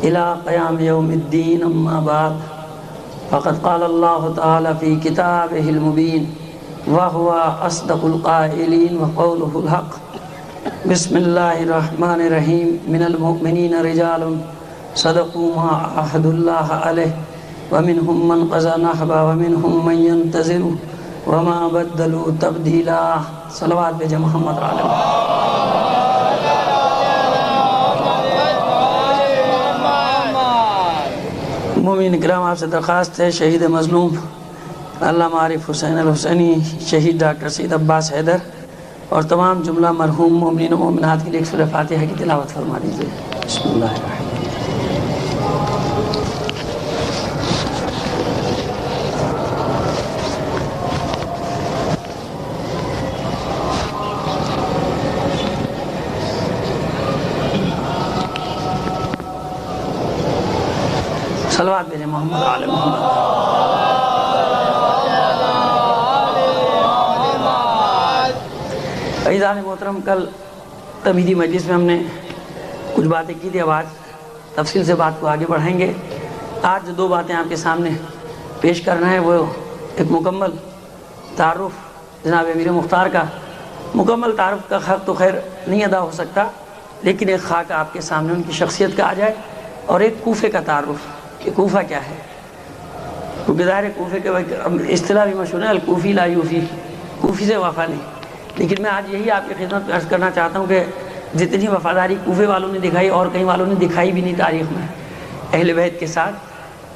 إلى قيام يوم الدين. أما بعد فقد قال الله تعالى في كتابه المبين وهو أصدق القائلين وقوله الحق. بسم الله الرحمن الرحيم. من المؤمنين رجال صدقوا ما عاهدوا الله عليه ومنهم من قضى نحبه ومنهم من ينتظر وما بدلوا تبديلا. صلوات بھیجے محمد علیہ. مومن کرام، آپ سے درخواست ہے شہید مظلوم علامہ عارف حسین الحسینی، شہید ڈاکٹر سید عباس حیدر اور تمام جملہ مرحوم مومنین و مومنات کے لیے ایک سورہ فاتحہ کی تلاوت فرما دیجیے. بسم اللہ الرحمن الرحیم. صلوات بھیجیں محمد علی محمد. عزیزان محترم، کل تمہیدی مجلس میں ہم نے کچھ باتیں کی تھی، اب آج تفصیل سے بات کو آگے بڑھائیں گے. آج جو دو باتیں آپ کے سامنے پیش کرنا ہے وہ ایک مکمل تعارف جناب امیر مختار کا. مکمل تعارف کا حق تو خیر نہیں ادا ہو سکتا، لیکن ایک خاکہ آپ کے سامنے ان کی شخصیت کا آ جائے، اور ایک کوفے کا تعارف کہ کوفہ کیا ہے. کیونکہ ظاہر کوفے کے اصطلاح بھی مشہور ہے، الکوفی لا یوفی، کوفی سے وفا نہیں. لیکن میں آج یہی آپ کی خدمت میں عرض کرنا چاہتا ہوں کہ جتنی وفاداری کوفے والوں نے دکھائی اور کئی والوں نے دکھائی بھی نہیں تاریخ میں اہل بیت کے ساتھ،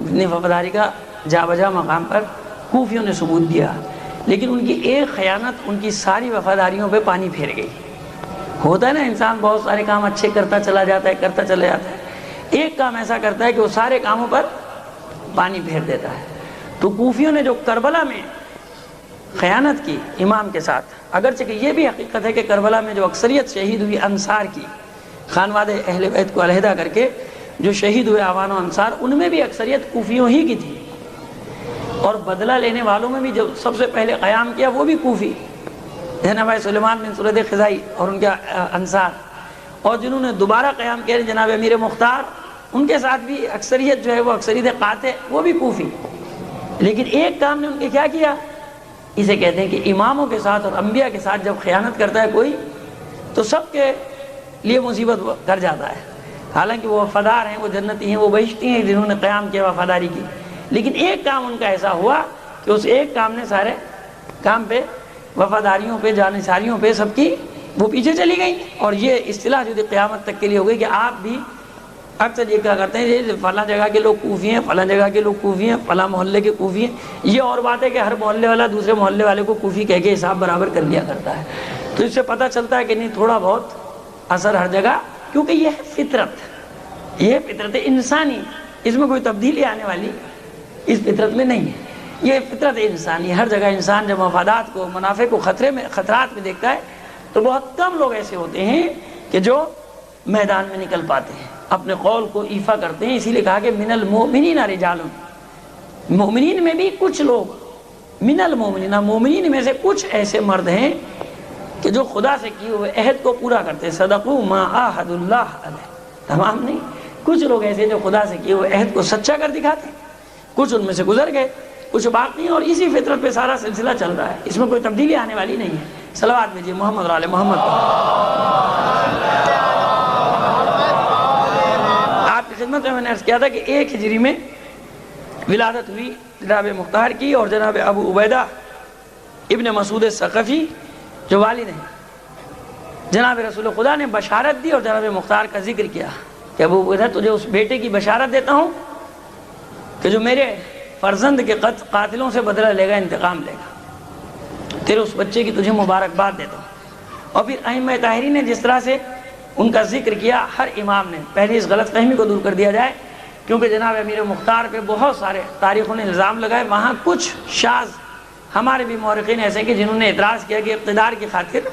جتنی وفاداری کا جا بجا مقام پر کوفیوں نے ثبوت دیا، لیکن ان کی ایک خیانت ان کی ساری وفاداریوں پہ پانی پھیر گئی. ہوتا ہے نا، انسان بہت سارے کام اچھے کرتا چلا جاتا ہے، کرتا چلا جاتا ہے، ایک کام ایسا کرتا ہے کہ وہ سارے کاموں پر پانی پھیر دیتا ہے. تو کوفیوں نے جو کربلا میں خیانت کی امام کے ساتھ، اگرچہ کہ یہ بھی حقیقت ہے کہ کربلا میں جو اکثریت شہید ہوئی انصار کی، خانواد اہل بیت کو علیحدہ کر کے جو شہید ہوئے عوان و انصار، ان میں بھی اکثریت کوفیوں ہی کی تھی. اور بدلہ لینے والوں میں بھی جو سب سے پہلے قیام کیا وہ بھی کوفی، جناب سلیمان بن سرد خزائی اور ان کے انصار. اور جنہوں نے دوبارہ قیام کیا جناب امیر مختار، ان کے ساتھ بھی اکثریت جو ہے وہ اکثریت قاطع، وہ بھی کوفی. لیکن ایک کام نے ان کے کیا کیا، اسے کہتے ہیں کہ اماموں کے ساتھ اور انبیاء کے ساتھ جب خیانت کرتا ہے کوئی تو سب کے لیے مصیبت کر جاتا ہے. حالانکہ وہ وفادار ہیں، وہ جنتی ہیں، وہ بہشتی ہیں جنہوں نے قیام کیا، وفاداری کی. لیکن ایک کام ان کا ایسا ہوا کہ اس ایک کام نے سارے کام پہ، وفاداریوں پہ، جانثاریوں پہ سب کی وہ پیچھے چلی گئی. اور یہ اصطلاح جو قیامت تک کے لیے ہو گئی کہ آپ بھی اکثر یہ کہا کرتے ہیں یہ فلاں جگہ کے لوگ کوفی ہیں، فلاں جگہ کے لوگ کوفی ہیں، فلاں محلے کے کوفی ہیں. یہ اور بات ہے کہ ہر محلے والا دوسرے محلے والے کو کوفی کہہ کے حساب برابر کر لیا کرتا ہے. تو اس سے پتہ چلتا ہے کہ نہیں، تھوڑا بہت اثر ہر جگہ، کیونکہ یہ ہے فطرت، یہ فطرت انسانی، اس میں کوئی تبدیلی آنے والی اس فطرت میں نہیں ہے. یہ فطرت انسانی، ہر جگہ انسان جب مفادات کو، منافع کو خطرات میں دیکھتا ہے تو بہت کم لوگ ایسے ہوتے ہیں کہ جو میدان میں نکل پاتے ہیں، اپنے قول کو ایفا کرتے ہیں. اسی لیے کہا کہ من المؤمنین رجال، مومنین میں بھی کچھ لوگ، من المؤمنین، مومنین میں سے کچھ ایسے مرد ہیں کہ جو خدا سے کیے ہوئے عہد کو پورا کرتے ہیں. صدقوا ما عاہدوا اللہ علیہ، تمام نہیں، کچھ لوگ ایسے جو خدا سے کیے ہوئے عہد کو سچا کر دکھاتے ہیں. کچھ ان میں سے گزر گئے، کچھ باقی ہیں، اور اسی فطرت پہ سارا سلسلہ چل رہا ہے. اس میں کوئی تبدیلی آنے والی نہیں ہے. صلوات بھیجیے محمد علی محمد. آپ کی خدمت میں نے عرض کیا تھا کہ 1 ہجری میں ولادت ہوئی جناب مختار کی، اور جناب ابو عبیدہ ابن مسعود ثقفی جو والد ہیں، جناب رسول خدا نے بشارت دی اور جناب مختار کا ذکر کیا کہ ابو عبیدہ تجھے اس بیٹے کی بشارت دیتا ہوں کہ جو میرے فرزند کے قاتلوں سے بدلہ لے گا، انتقام لے گا. تیرے اس بچے کی تجھے مبارکباد دیتا ہوں. اور پھر ائمہ طاہرین نے جس طرح سے ان کا ذکر کیا، ہر امام نے پہلے اس غلط فہمی کو دور کر دیا جائے، کیونکہ جناب امیر مختار پہ بہت سارے تاریخوں نے الزام لگائے. وہاں کچھ شاذ ہمارے بھی مورخین ایسے کہ جنہوں نے اعتراض کیا کہ اقتدار کی خاطر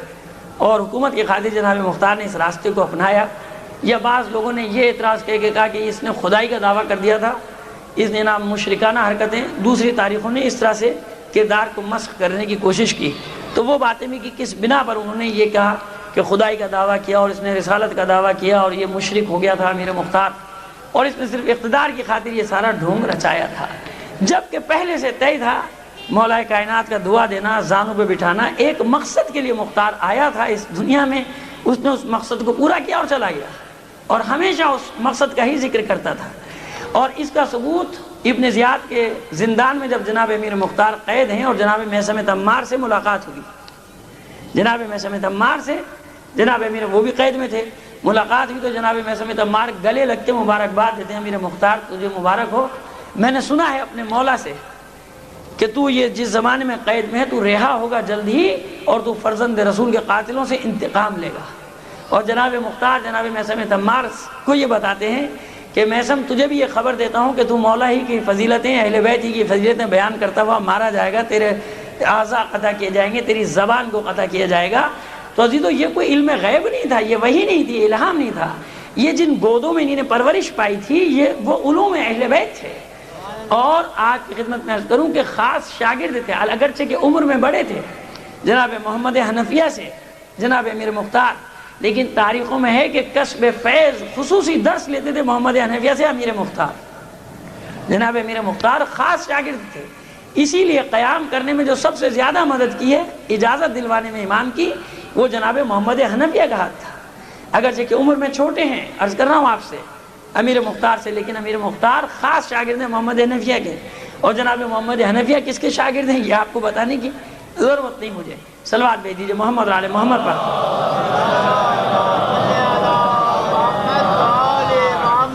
اور حکومت کی خاطر جناب مختار نے اس راستے کو اپنایا. یا بعض لوگوں نے یہ اعتراض کہا کہ اس نے خدائی کا دعویٰ کر دیا تھا، اس نے نام مشرکانہ حرکتیں. دوسری تاریخوں نے اس طرح سے کردار کو مسخ کرنے کی کوشش کی. تو وہ باتیں بھی کہ کس بنا پر انہوں نے یہ کہا کہ خدائی کا دعویٰ کیا اور اس نے رسالت کا دعویٰ کیا اور یہ مشرک ہو گیا تھا امیر مختار. اور اس نے صرف اقتدار کی خاطر یہ سارا ڈھونگ رچایا تھا، جبکہ پہلے سے طے تھا مولا کائنات کا دعا دینا، زانوں پہ بٹھانا۔ ایک مقصد کے لیے مختار آیا تھا اس دنیا میں، اس نے اس مقصد کو پورا کیا اور چلا گیا، اور ہمیشہ اس مقصد کا ہی ذکر کرتا تھا۔ اور اس کا ثبوت ابن زیاد کے زندان میں جب جناب امیر مختار قید ہیں اور جناب میثم تمار سے ملاقات ہوئی، جناب میثم تمار سے جناب امیر، وہ بھی قید میں تھے، ملاقات ہوئی تو جناب میثم تمار گلے لگ کے مبارکباد دیتے ہیں، امیر مختار تجھے مبارک ہو، میں نے سنا ہے اپنے مولا سے کہ تو یہ جس زمانے میں قید میں ہے تو رہا ہوگا جلد ہی، اور تو فرزند رسول کے قاتلوں سے انتقام لے گا۔ اور جناب مختار جناب میثم تمار کو یہ بتاتے ہیں کہ میثم تجھے بھی یہ خبر دیتا ہوں کہ تو مولا ہی کی فضیلتیں، اہل بیت ہی کی فضیلتیں بیان کرتا ہوا مارا جائے گا، تیرے اعضاء قطع کیے جائیں گے، تیری زبان کو قطع کیا جائے گا۔ تو عزیزو یہ کوئی علم غیب نہیں تھا، یہ وحی نہیں تھی، الہام نہیں تھا، یہ جن گودوں میں انہیں پرورش پائی تھی یہ وہ علوم اہل بیت تھے۔ اور آج کی خدمت میں عرض کروں کہ خاص شاگرد تھے، اگرچہ کہ عمر میں بڑے تھے جناب محمد حنفیہ سے جناب امیر مختار، لیکن تاریخوں میں ہے کہ کسب فیض خصوصی درس لیتے تھے محمد حنفیہ سے امیر مختار۔ جناب امیر مختار خاص شاگرد تھے، اسی لیے قیام کرنے میں جو سب سے زیادہ مدد کی ہے، اجازت دلوانے میں امام کی، وہ جناب محمد حنفیہ کا ہاتھ تھا۔ اگرچہ کہ عمر میں چھوٹے ہیں، عرض کر رہا ہوں آپ سے امیر مختار سے، لیکن امیر مختار خاص شاگرد ہیں محمد حنفیہ کے۔ اور جناب محمد حنفیہ کس کے شاگرد ہیں یہ آپ کو بتانے کی ضرورت نہیں مجھے، صلوات بھیج دیجیے محمد علی محمد پر۔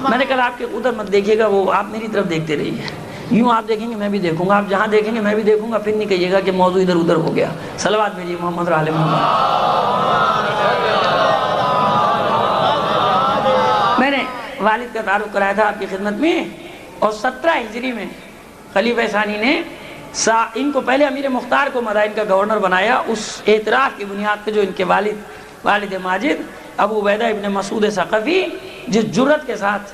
میں نے کہا آپ کے ادھر مت دیکھیے گا، وہ آپ میری طرف دیکھتے رہیے، یوں آپ دیکھیں گے میں بھی دیکھوں گا، آپ جہاں دیکھیں گے میں بھی دیکھوں گا، پھر نہیں کہیے گا کہ موضوع ادھر ادھر ہو گیا۔ صلوات بھیجیے محمد علی محمد۔ میں نے والد کا تعارف کرایا تھا آپ کی خدمت میں، اور 17 ہجری میں خلیفہ ثانی نے ان کو پہلے امیر مختار کو مدائن کا گورنر بنایا، اس اعتراف کی بنیاد پہ جو ان کے والد ماجد ابو عبیدہ ابن مسعود ثقفی جس جرت کے ساتھ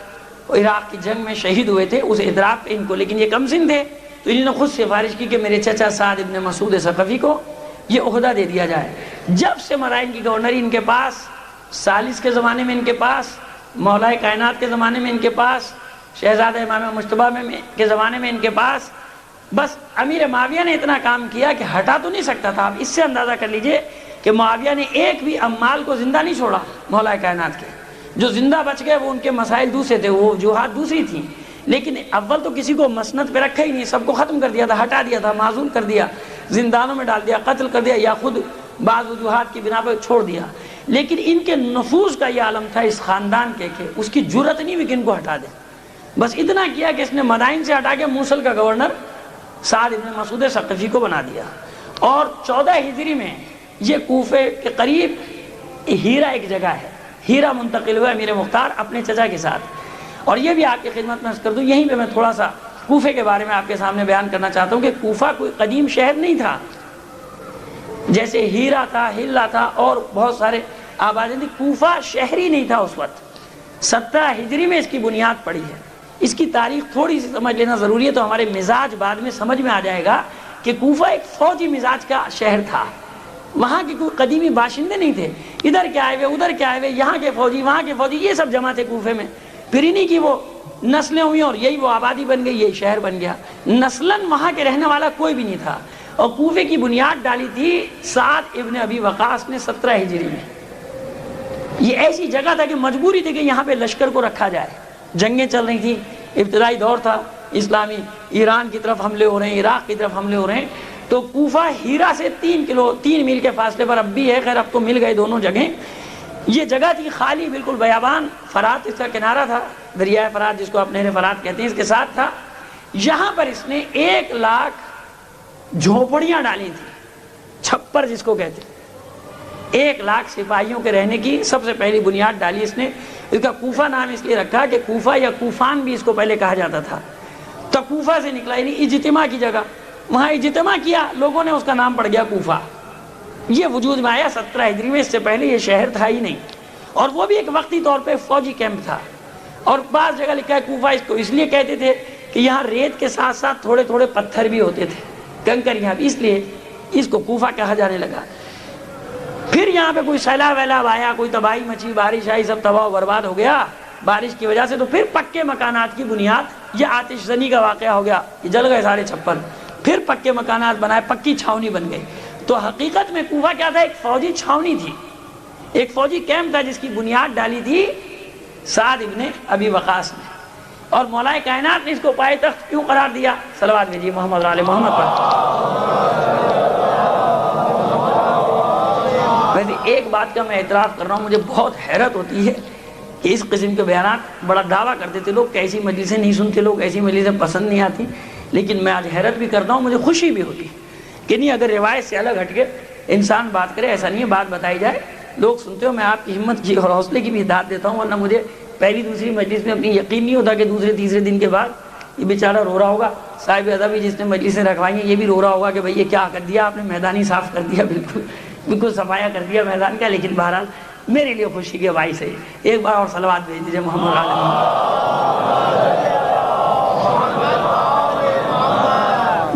عراق کی جنگ میں شہید ہوئے تھے، اس اعتراف پہ ان کو، لیکن یہ کم سن تھے تو انہوں نے خود سفارش کی کہ میرے چچا سعد ابن مسعود ثقفی کو یہ عہدہ دے دیا جائے۔ جب سے مدائن کی گورنری ان کے پاس، سالس کے زمانے میں ان کے پاس، مولا کائنات کے زمانے میں ان کے پاس، شہزادہ امام مجتبیٰ کے زمانے میں ان کے پاس، بس امیر معاویہ نے اتنا کام کیا کہ ہٹا تو نہیں سکتا تھا۔ آپ اس سے اندازہ کر لیجئے کہ معاویہ نے ایک بھی عمال کو زندہ نہیں چھوڑا مولا کائنات کے، جو زندہ بچ گئے وہ ان کے مسائل دوسرے تھے، وہ وجوہات دوسری تھیں، لیکن اول تو کسی کو مسند پہ رکھا ہی نہیں، سب کو ختم کر دیا تھا، ہٹا دیا تھا، معزول کر دیا، زندانوں میں ڈال دیا، قتل کر دیا، یا خود بعض وجوہات کی بنا پر چھوڑ دیا۔ لیکن ان کے نفوذ کا یہ عالم تھا اس خاندان کے کہ اس کی جرت نہیں ہوئی کہ ان کو ہٹا دے۔ بس اتنا کیا کہ اس نے مدائن سے ہٹا کے موصل کا گورنر سعد ابن مسعود ثقفی کو بنا دیا۔ اور 14 ہجری میں یہ کوفے کے قریب ہیرا ایک جگہ ہے، ہیرا منتقل ہوا امیر مختار اپنے چچا کے ساتھ۔ اور یہ بھی آپ کی خدمت میں عرض کر دوں، یہیں پہ میں تھوڑا سا کوفے کے بارے میں آپ کے سامنے بیان کرنا چاہتا ہوں کہ کوفہ کوئی قدیم شہر نہیں تھا، جیسے ہیرا تھا، ہلا تھا اور بہت سارے آبادی تھی، کوفہ شہری نہیں تھا اس وقت۔ 17 ہجری میں اس کی بنیاد پڑی ہے۔ اس کی تاریخ تھوڑی سی سمجھ لینا ضروری ہے تو ہمارے مزاج بعد میں سمجھ میں آ جائے گا کہ کوفہ ایک فوجی مزاج کا شہر تھا، وہاں کے کوئی قدیمی باشندے نہیں تھے، ادھر کے آئے ہوئے ادھر کے آئے ہوئے، یہاں کے فوجی وہاں کے فوجی، یہ سب جمع تھے کوفے میں، پھر انہیں کی وہ نسلیں ہوئی اور یہی وہ آبادی بن گئی، یہی شہر بن گیا۔ نسلاً وہاں کے رہنے والا کوئی بھی نہیں تھا، اور کوفے کی بنیاد ڈالی تھی سعد ابن ابی وقاص نے 17 ہجری میں۔ یہ ایسی جگہ تھا کہ مجبوری تھی کہ یہاں پہ لشکر کو رکھا جائے، جنگیں چل رہی تھیں، ابتدائی دور تھا اسلامی، ایران کی طرف حملے ہو رہے ہیں، عراق کی طرف حملے ہو رہے ہیں، تو کوفہ ہیرا سے 3 میل کے فاصلے پر اب بھی ہے، خیر اب تو مل گئے دونوں جگہیں۔ یہ جگہ تھی خالی، بالکل بیابان، فرات اس کا کنارہ تھا، دریائے فرات جس کو آپ نہر فرات کہتے ہیں، اس کے ساتھ تھا۔ یہاں پر اس نے 1 لاکھ جھونپڑیاں ڈالی تھی، چھپر جس کو کہتے ہیں، 1 لاکھ سپاہیوں کے رہنے کی سب سے پہلی بنیاد ڈالی اس نے۔ اس کا کوفہ نام اس لیے رکھا کہ کوفہ یا کوفان بھی اس کو پہلے کہا جاتا تھا، تو کوفہ سے نکلا، یعنی اجتماع کی جگہ، وہاں اجتماع کیا لوگوں نے، اس کا نام پڑ گیا کوفہ۔ یہ وجود میں آیا 17 ہجری میں، اس سے پہلے یہ شہر تھا ہی نہیں، اور وہ بھی ایک وقتی طور پہ فوجی کیمپ تھا۔ اور بعض جگہ لکھا ہے کوفہ اس کو اس لیے کہتے تھے کہ یہاں ریت کے ساتھ ساتھ تھوڑے تھوڑے پتھر بھی ہوتے تھے، کنکر، یہاں اس لیے اس کو کوفہ کہا جانے لگا۔ پھر یہاں پہ کوئی سیلاب ویلاب آیا، کوئی تباہی مچی، بارش آئی، سب تباہ و برباد ہو گیا، بارش کی وجہ سے، تو پھر پکے مکانات کی بنیاد، یہ آتش زنی کا واقعہ ہو گیا، یہ جل گئے سارے چھپر، پھر پکے مکانات بنائے، پکی چھاونی بن گئی۔ تو حقیقت میں کوفہ کیا تھا؟ ایک فوجی چھاونی تھی، ایک فوجی کیمپ تھا جس کی بنیاد ڈالی تھی سعد ابن ابی وقاص نے، اور مولا کائنات نے اس کو پائے تخت کیوں قرار دیا؟ صلوات بھیجیے محمد علی محمد پر۔ ویسے ایک بات کا میں اعتراف کر رہا ہوں، مجھے بہت حیرت ہوتی ہے کہ اس قسم کے بیانات بڑا دعویٰ کرتے تھے لوگ کہ ایسی مجلسیں نہیں سنتے لوگ، ایسی مجلسیں پسند نہیں آتی، لیکن میں آج حیرت بھی کرتا ہوں، مجھے خوشی بھی ہوتی کہ نہیں، اگر روایت سے الگ ہٹ کے انسان بات کرے، ایسا نہیں ہے، بات بتائی جائے، لوگ سنتے ہو، میں آپ کی ہمت کی اور حوصلے کی بھی داد دیتا ہوں، ورنہ مجھے پہلی دوسری مجلس میں اپنی یقین نہیں ہوتا کہ دوسرے تیسرے دن کے بعد یہ بیچارہ رو رہا ہوگا، صاحب ادب بھی جس نے مجلسیں رکھوائی ہیں یہ بھی رو رہا ہوگا کہ بھئی یہ کیا کر دیا آپ نے، میدان ہی صاف کر دیا، بالکل صفایا کر دیا میدان کا۔ لیکن بہرحال میرے لیے خوشی کے باعث ہے۔ ایک بار اور صلوات بھیج دیجیے محمد علی محمد۔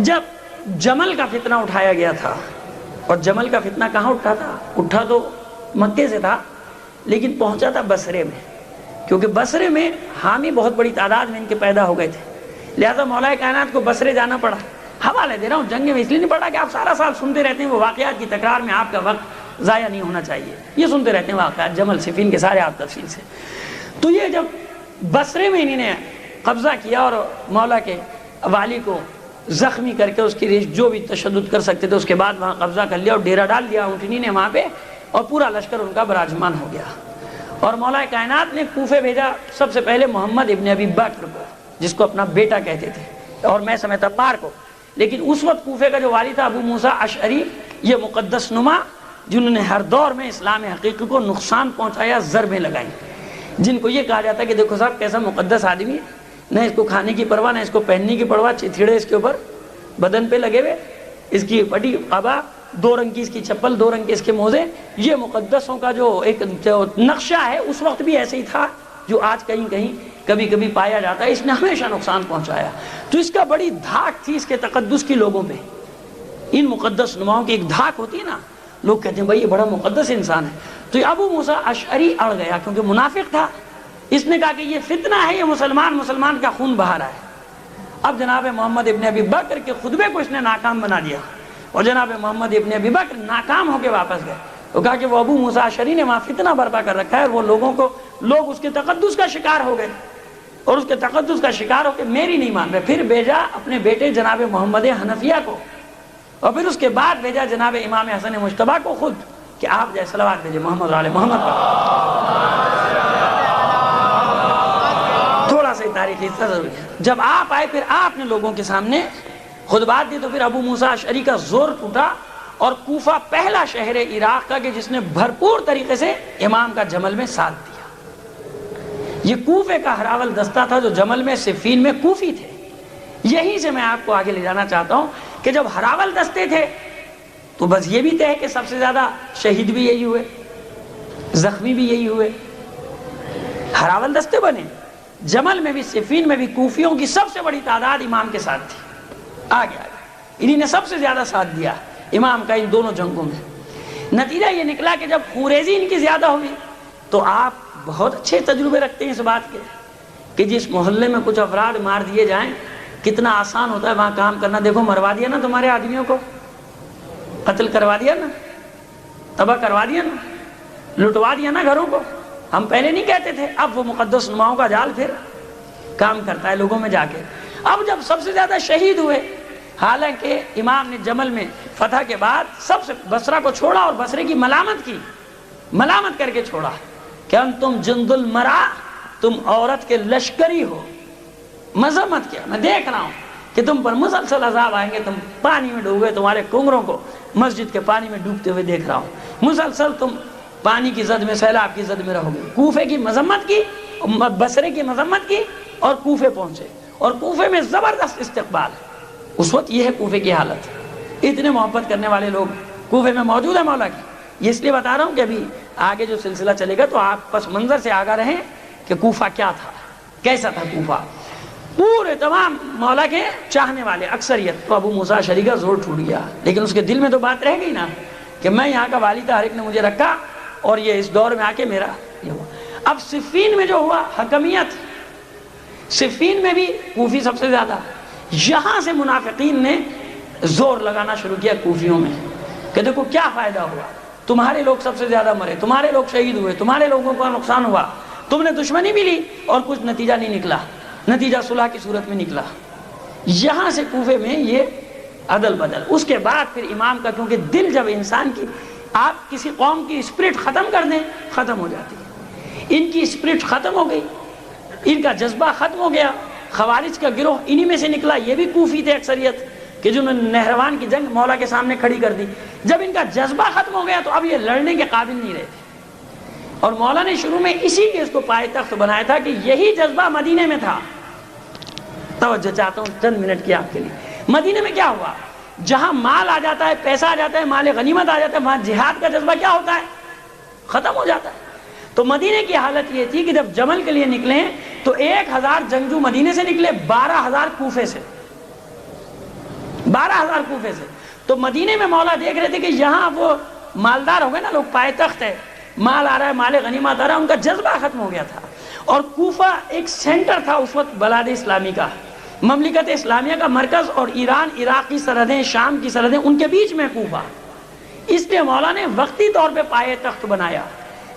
جب جمل کا فتنہ اٹھایا گیا تھا، اور جمل کا فتنہ کہاں اٹھا تھا؟ اٹھا تو مکے سے تھا، لیکن پہنچا تھا بصرے میں، کیونکہ بصرے میں حامی بہت بڑی تعداد میں ان کے پیدا ہو گئے تھے، لہذا مولا کائنات کو بصرے جانا پڑا۔ حوالے دے رہا ہوں، جنگ میں اس لیے نہیں پڑا کہ آپ سارا سال سنتے رہتے ہیں، وہ واقعات کی تکرار میں آپ کا وقت ضائع نہیں ہونا چاہیے، یہ سنتے رہتے ہیں واقعات جمل صفین کے سارے آپ تفصیل سے۔ تو یہ جب بصرے میں انہوں نے قبضہ کیا اور مولا کے والی کو زخمی کر کے اس کی ریش جو بھی تشدد کر سکتے تھے اس کے بعد وہاں قبضہ کر لیا اور ڈیرا ڈال دیا اونٹنی نے وہاں پہ، اور پورا لشکر ان کا براجمان ہو گیا۔ اور مولا کائنات نے کوفے بھیجا سب سے پہلے محمد ابن ابی بکر کو، جس کو اپنا بیٹا کہتے تھے، اور میں سمیت عمار کو، لیکن اس وقت کوفے کا جو والی تھا ابو موسیٰ اشعری، یہ مقدس نما جنہوں نے ہر دور میں اسلام حقیقی کو نقصان پہنچایا، ضربیں لگائیں، جن کو یہ کہا جاتا ہے کہ دیکھو صاحب کیسا مقدس آدمی ہے، نہ اس کو کھانے کی پرواہ نہ اس کو پہننے کی پرواہ، چتھیڑے اس کے اوپر بدن پہ لگے ہوئے، اس کی پٹی قبا، دو رنگ کی اس کی چپل، دو رنگ کے اس کے موزے، یہ مقدسوں کا جو ایک نقشہ ہے اس وقت بھی ایسے ہی تھا جو آج کہیں کہیں کبھی کبھی پایا جاتا ہے، اس نے ہمیشہ نقصان پہنچایا۔ تو اس کا بڑی دھاک تھی اس کے تقدس کی لوگوں پہ، ان مقدس نماؤں کی ایک دھاک ہوتی ہے نا، لوگ کہتے ہیں بھائی یہ بڑا مقدس انسان ہے۔ تو یہ ابو موسیٰ اشعری اڑ گیا کیونکہ منافق تھا، اس نے کہا کہ یہ فتنہ ہے، یہ مسلمان کا خون بہا رہا ہے۔ اب جناب محمد ابن ابی بکر کے خطبے کو اس نے ناکام بنا دیا، اور جناب محمد ابن ابی بکر ناکام ہو کے واپس گئے، وہ کہا کہ وہ ابو موسیٰ اشعری نے وہاں فتنہ برپا کر رکھا ہے، اور وہ لوگ اس کے تقدس کا شکار ہو گئے، اور اس کے تقدس کا شکار ہو کے میری نہیں مان رہے۔ پھر بھیجا اپنے بیٹے جناب محمد حنفیہ کو، اور پھر اس کے بعد بھیجا جناب امام حسن مجتبیٰ کو خود کہ آپ جائے صلوات بھیجے محمد علی محمد پر۔ تھوڑا سا تاریخی حصہ ضروری ہے۔ جب آپ آئے پھر آپ نے لوگوں کے سامنے خطبات دی، تو پھر ابو موسیٰ اشعری کا زور ٹوٹا، اور کوفہ پہلا شہر عراق کا کہ جس نے بھرپور طریقے سے امام کا جمل میں ساتھ دیا۔ یہ کوفے کا ہراول دستہ تھا جو جمل میں صفین میں کوفی تھے۔ یہیں سے میں آپ کو آگے لے جانا چاہتا ہوں کہ جب ہراول دستے تھے تو بس یہ بھی طے ہے کہ سب سے زیادہ شہید بھی یہی ہوئے، زخمی بھی یہی ہوئے، ہراول دستے بنے۔ جمل میں بھی صفین میں بھی کوفیوں کی سب سے بڑی تعداد امام کے ساتھ تھی، آگے انہی نے سب سے زیادہ ساتھ دیا امام کا ان دونوں جنگوں میں۔ نتیجہ یہ نکلا کہ جب خوریزی ان کی زیادہ ہوئی تو آپ بہت اچھے تجربے رکھتے ہیں اس بات کے کہ جس محلے میں کچھ افراد مار دیے جائیں کتنا آسان ہوتا ہے وہاں کام کرنا۔ دیکھو مروا دیا نا تمہارے آدمیوں کو، قتل کروا دیا نا، تباہ کروا دیا نا، لٹوا دیا نا گھروں کو۔ ہم پہلے نہیں کہتے تھے، اب وہ مقدس نماؤں کا جال پھر کام کرتا ہے لوگوں میں جا کے۔ اب جب سب سے زیادہ شہید ہوئے، حالانکہ امام نے جمل میں فتح کے بعد سب سے بصرہ کو چھوڑا اور بصرے کی ملامت کر کے چھوڑا کہ تم جند المرا، تم عورت کے لشکری ہو۔ مذمت کیا، میں دیکھ رہا ہوں کہ تم پر مسلسل عذاب آئیں گے، تم پانی میں ڈوبے، تمہارے کنگروں کو مسجد کے پانی میں ڈوبتے ہوئے دیکھ رہا ہوں، مسلسل تم پانی کی زد میں، سیلاب کی زد میں رہو گے۔ کوفے کی مذمت کی، بصرے کی مذمت کی، اور کوفے پہنچے، اور کوفے میں زبردست استقبال۔ اس وقت یہ ہے کوفے کی حالت، اتنے محبت کرنے والے لوگ کوفے میں موجود ہیں مولا کی۔ یہ اس لیے بتا رہا ہوں کہ ابھی آگے جو سلسلہ چلے گا تو آپ پس منظر سے آگاہ رہیں کہ کوفہ کیا تھا، کیسا تھا کوفہ۔ پورے تمام مولا کے چاہنے والے اکثریت، تو ابو موسیٰ اشعری کا زور ٹوٹ گیا، لیکن اس کے دل میں تو بات رہ گئی نا کہ میں یہاں کا والی تھا، ہر ایک نے مجھے رکھا، اور یہ اس دور میں آ کے میرا یہ ہوا۔ اب صفین میں جو ہوا حکمیت، صفین میں بھی کوفی سب سے زیادہ، یہاں سے منافقین نے زور لگانا شروع کیا کوفیوں میں کہ دیکھو کیا فائدہ ہوا، تمہارے لوگ سب سے زیادہ مرے، تمہارے لوگ شہید ہوئے، تمہارے لوگوں کا نقصان ہوا، تم نے دشمنی بھی لی اور کچھ نتیجہ نہیں نکلا، نتیجہ صلح کی صورت میں نکلا۔ یہاں سے کوفے میں یہ عدل بدل۔ اس کے بعد پھر امام کا، کیونکہ دل جب انسان کی، آپ کسی قوم کی اسپرٹ ختم کر دیں ختم ہو جاتی ہے، ان کی اسپرٹ ختم ہو گئی، ان کا جذبہ ختم ہو گیا۔ خوارج کا گروہ انہی میں سے نکلا، یہ بھی کوفی تھے اکثریت، کہ جنہوں نے نہروان کی جنگ مولا کے سامنے کھڑی کر دی۔ جب ان کا جذبہ ختم ہو گیا تو اب یہ لڑنے کے قابل نہیں رہے تھے، اور مولا نے شروع میں اسی کے اس کو پائے تخت بنایا تھا کہ یہی جذبہ مدینے میں تھا۔ توجہ چاہتا ہوں چند منٹ کی آپ کے لیے۔ مدینے میں کیا ہوا؟ جہاں مال آ جاتا ہے، پیسہ آ جاتا ہے، مال غنیمت آ جاتا ہے، وہاں جہاد کا جذبہ کیا ہوتا ہے؟ ختم ہو جاتا ہے۔ تو مدینے کی حالت یہ تھی کہ جب جمل کے لیے نکلے تو 1000 جنگجو مدینے سے نکلے، 12000 کوفے سے، 12000 کوفے سے۔ تو مدینے میں مولا دیکھ رہے تھے کہ یہاں وہ مالدار ہو گئے نا لوگ، پائے تخت ہے، مال آ رہا ہے، مال غنیمت آ رہا ہے، ان کا جذبہ ختم ہو گیا تھا۔ اور کوفہ ایک سینٹر تھا اس وقت بلاد اسلامی کا، مملکت اسلامیہ کا مرکز، اور ایران عراق کی سرحدیں، شام کی سرحدیں، ان کے بیچ میں کوفہ۔ اس لیے مولا نے وقتی طور پہ پائے تخت بنایا۔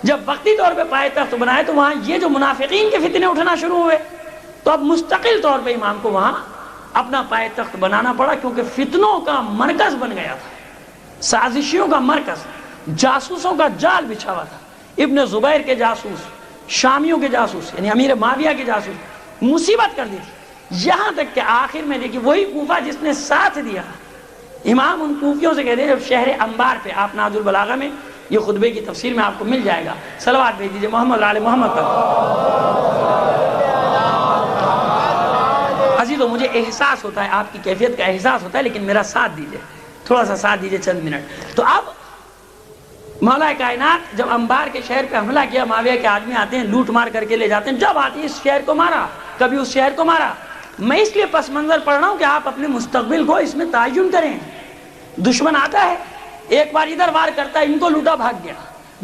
جب وقتی طور پہ پائے تخت بنایا تو وہاں یہ جو منافقین کے فتنے اٹھنا شروع ہوئے، تو اب مستقل طور پہ امام کو وہاں اپنا پائے تخت بنانا پڑا، کیونکہ فتنوں کا مرکز بن گیا تھا، سازشیوں کا مرکز، جاسوسوں کا جال بچھا ہوا تھا۔ ابن زبیر کے جاسوس، شامیوں کے جاسوس، یعنی امیر معاویہ کے جاسوس، مصیبت کر دی تھی، یہاں تک کہ آخر میں دیکھیے وہی کوفہ جس نے ساتھ دیا، امام ان کوفیوں سے کہتے ہیں، جب شہر انبار پہ، آپ نہج البلاغہ میں یہ خطبے کی تفسیر میں آپ کو مل جائے گا، صلوات بھیج دیجیے محمد علی محمد پر۔ عزیزو مجھے احساس ہوتا ہے، آپ کی کیفیت کا احساس ہوتا ہے، لیکن میرا ساتھ دیجیے، تھوڑا سا ساتھ دیجیے چند منٹ۔ تو اب مولا کائنات جب انبار کے شہر پہ حملہ کیا، معاویہ کے آدمی آتے ہیں، لوٹ مار کر کے لے جاتے ہیں، جب آتی ہے اس شہر کو مارا، کبھی اس شہر کو مارا۔ میں اس لیے پس منظر پڑھ رہا ہوں کہ آپ اپنے مستقبل کو اس میں تعین کریں۔ دشمن آتا ہے، ایک بار ادھر وار کرتا ہے، ان کو لوٹا بھاگ گیا،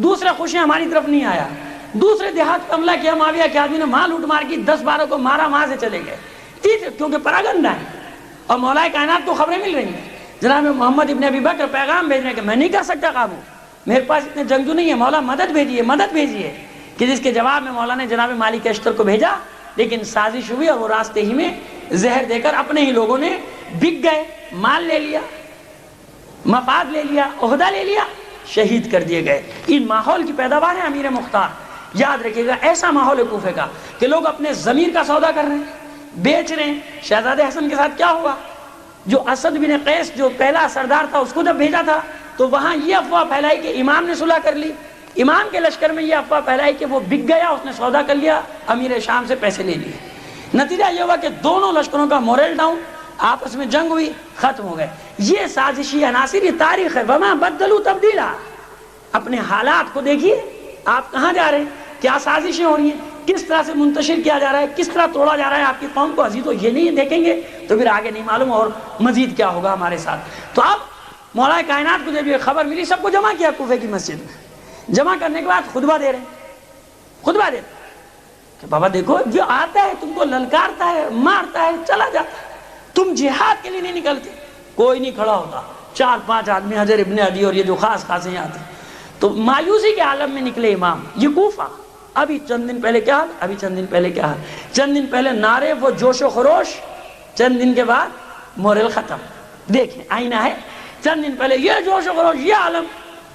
دوسرا خوشی ہماری طرف نہیں آیا، دوسرے دیہات پہ حملہ کیا، معاویہ کے آدمی نے وہاں لوٹ مار کی، 10-12 کو مارا، وہاں سے چلے گئے، کیونکہ پراگندا ہے۔ اور مولا کائنات کو خبریں مل رہی ہیں، جناب محمد ابن ابی بکر پیغام بھیج رہے ہیں کہ میں نہیں کر سکتا قابو، میرے پاس اتنے جنگجو نہیں ہے، مولا مدد بھیجیے، مدد بھیجیے۔ کہ جس کے جواب میں مولا نے جناب مالک اشتر کو بھیجا، لیکن سازش ہوئی اور وہ راستے ہی میں زہر دے کر اپنے ہی لوگوں نے بک گئے، مال لے لیا، مفاد لے لیا، عہدہ لے لیا، شہید کر دیے گئے۔ ان ماحول کی پیداوار ہے امیر مختار۔ یاد رکھیے گا ایسا ماحول ہے کوفے کا کہ لوگ اپنے ضمیر کا سودا کر رہے ہیں، بیچ رہے ہیں۔ شہزادہ حسن کے ساتھ کیا ہوا؟ جو اسد بن قیس جو پہلا سردار تھا اس کو جب بھیجا تھا تو وہاں یہ افواہ پھیلائی کہ امام نے صلح کر لی، امام کے لشکر میں یہ افواہ پھیلائی کہ وہ بک گیا، اس نے سودا کر لیا، امیر شام سے پیسے لے لیے۔ نتیجہ یہ ہوا کہ دونوں لشکروں کا مورل ڈاؤن، آپس میں جنگ ہوئی، ختم ہو گئے۔ یہ سازشی عناصر، یہ تاریخ ہے۔ وما بدلوا تبدیلا۔ اپنے حالات کو دیکھیے، آپ کہاں جا رہے ہیں، کیا سازشیں ہو رہی ہیں، کس طرح سے منتشر کیا جا رہا ہے، کس طرح توڑا جا رہا ہے آپ کی قوم کو۔ عزیزو یہ نہیں دیکھیں گے تو پھر آگے نہیں معلوم اور مزید کیا ہوگا ہمارے ساتھ۔ تو اب مولا کائنات کو جب یہ خبر ملی، سب کو جمع کیا کوفے کی مسجد میں، جمع کرنے کے بعد خطبہ دے رہے ہیں، خطبہ دے کہ بابا دیکھو جو آتا ہے تم کو للکارتا ہے، مارتا ہے، چلا جاتا ہے، تم جہاد کے لیے نہیں نکلتے، کوئی نہیں کھڑا ہوتا، 4-5 آدمی حجر ابن عدی اور یہ جو خاص خاصے یہاں تھے۔ تو مایوسی کے عالم میں نکلے امام، یہ کوفہ۔ ابھی چند دن پہلے کیا حال، ابھی چند دن پہلے کیا حال، چند دن پہلے نعرے وہ جوش و خروش، چند دن کے بعد مورل ختم۔ دیکھیں آئینہ ہے، چند دن پہلے یہ جوش و خروش، یہ عالم،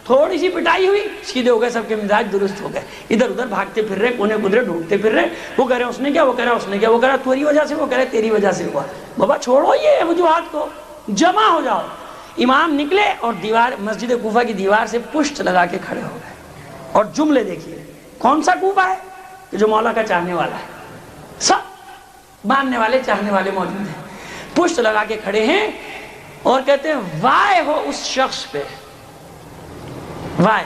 تھوڑی سی پٹائی ہوئی، سیدھے ہو گئے، سب کے مزاج درست ہو گئے، ادھر ادھر بھاگتے پھر رہے، کونے قدرے ڈھونڈتے پھر رہے، وہ کہہ رہے اس نے کیا، وہ کہہ رہا اس نے کیا، وہ کہہ رہا تیری وجہ سے، وہ کہہ رہے تیری وجہ سے ہوا۔ بابا چھوڑو یہ وجوہات کو، جمع ہو جاؤ۔ امام نکلے اور دیوار، مسجد کوفہ کی دیوار سے پشت لگا کے کھڑے ہو گئے، اور جملے دیکھیے، کون سا کوفہ ہے کہ جو مولا کا چاہنے والا ہے، سب ماننے والے چاہنے والے موجود ہیں، پشت لگا کے کھڑے ہیں اور کہتے ہیں وائے ہو اس شخص پہ، وائے۔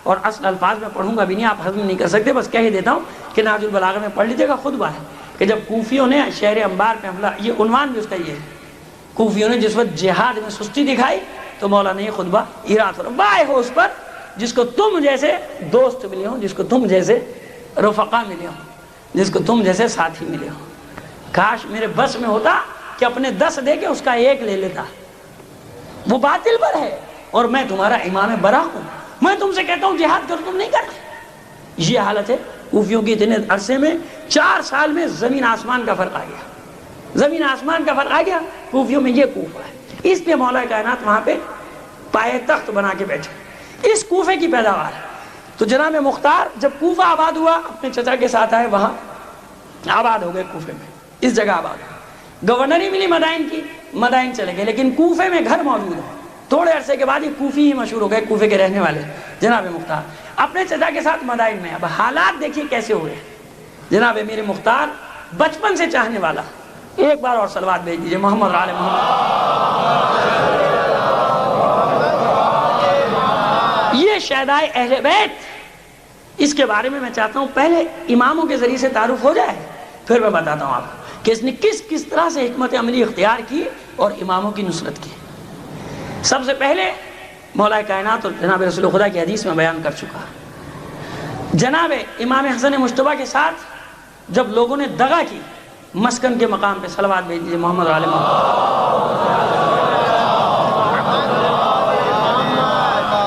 اور اصل الفاظ میں پڑھوں گا بھی نہیں، آپ ہضم نہیں کر سکتے، بس کہہ ہی دیتا ہوں کہ نہج البلاغہ میں پڑھ لیجیے گا، خطبہ ہے کہ جب کوفیوں نے شہر انبار پہ حملہ، یہ عنوان بھی اس کا یہ ہے، کوفیوں نے جس وقت جہاد میں سستی دکھائی تو مولا نے یہ خطبہ اراد فرمایا، وائے ہو اس پر جس کو تم جیسے دوست ملے ہوں، جس کو تم جیسے رفقا ملے ہوں، جس کو تم جیسے ساتھی ملے ہوں. کاش میرے بس میں ہوتا کہ اپنے 10 دے کے اس کا 1 لے لیتا. وہ باطل پر ہے اور میں تمہارا امام برا ہوں. میں تم سے کہتا ہوں جہاد کرو، تم نہیں کرتے. یہ حالت ہے کوفیوں کی. اتنے عرصے میں 4 سال میں زمین آسمان کا فرق آ گیا. زمین آسمان کا فرق آ گیا. کوفیوں میں یہ کوفہ ہے. اس لیے مولا کائنات وہاں پہ پائے تخت بنا کے بیٹھے. اس کوفے کی پیداوار ہے. تو جناب مختار جب کوفہ آباد ہوا اپنے چچا کے ساتھ آئے، وہاں آباد ہو گئے. کوفے میں اس جگہ آباد ہو. گورنری ملی مدائن کی، مدائن چلے گئے، لیکن کوفے میں گھر موجود ہے. تھوڑے عرصے کے بعد یہ کوفی ہی مشہور ہو گئے. کوفے کے رہنے والے جناب مختار اپنے چچا کے ساتھ مدائن میں. اب حالات دیکھیے کیسے ہوئے. جناب امیر مختار بچپن سے چاہنے والا. ایک بار اور صلوات بھیج دیجیے محمد آل محمد. یہ شہدائے اہل بیت، اس کے بارے میں میں چاہتا ہوں پہلے اماموں کے ذریعے سے تعارف ہو جائے، پھر میں بتاتا ہوں آپ کو کہ اس نے کس طرح سے حکمت عملی اختیار کی اور اماموں کی نصرت کی. سب سے پہلے مولا کائنات اور جناب رسول خدا کی حدیث میں بیان کر چکا. جناب امام حسن مجتبیٰ کے ساتھ جب لوگوں نے دغا کی، مسکن کے مقام پہ صلوات بھیج دیجیے محمد آل محمد.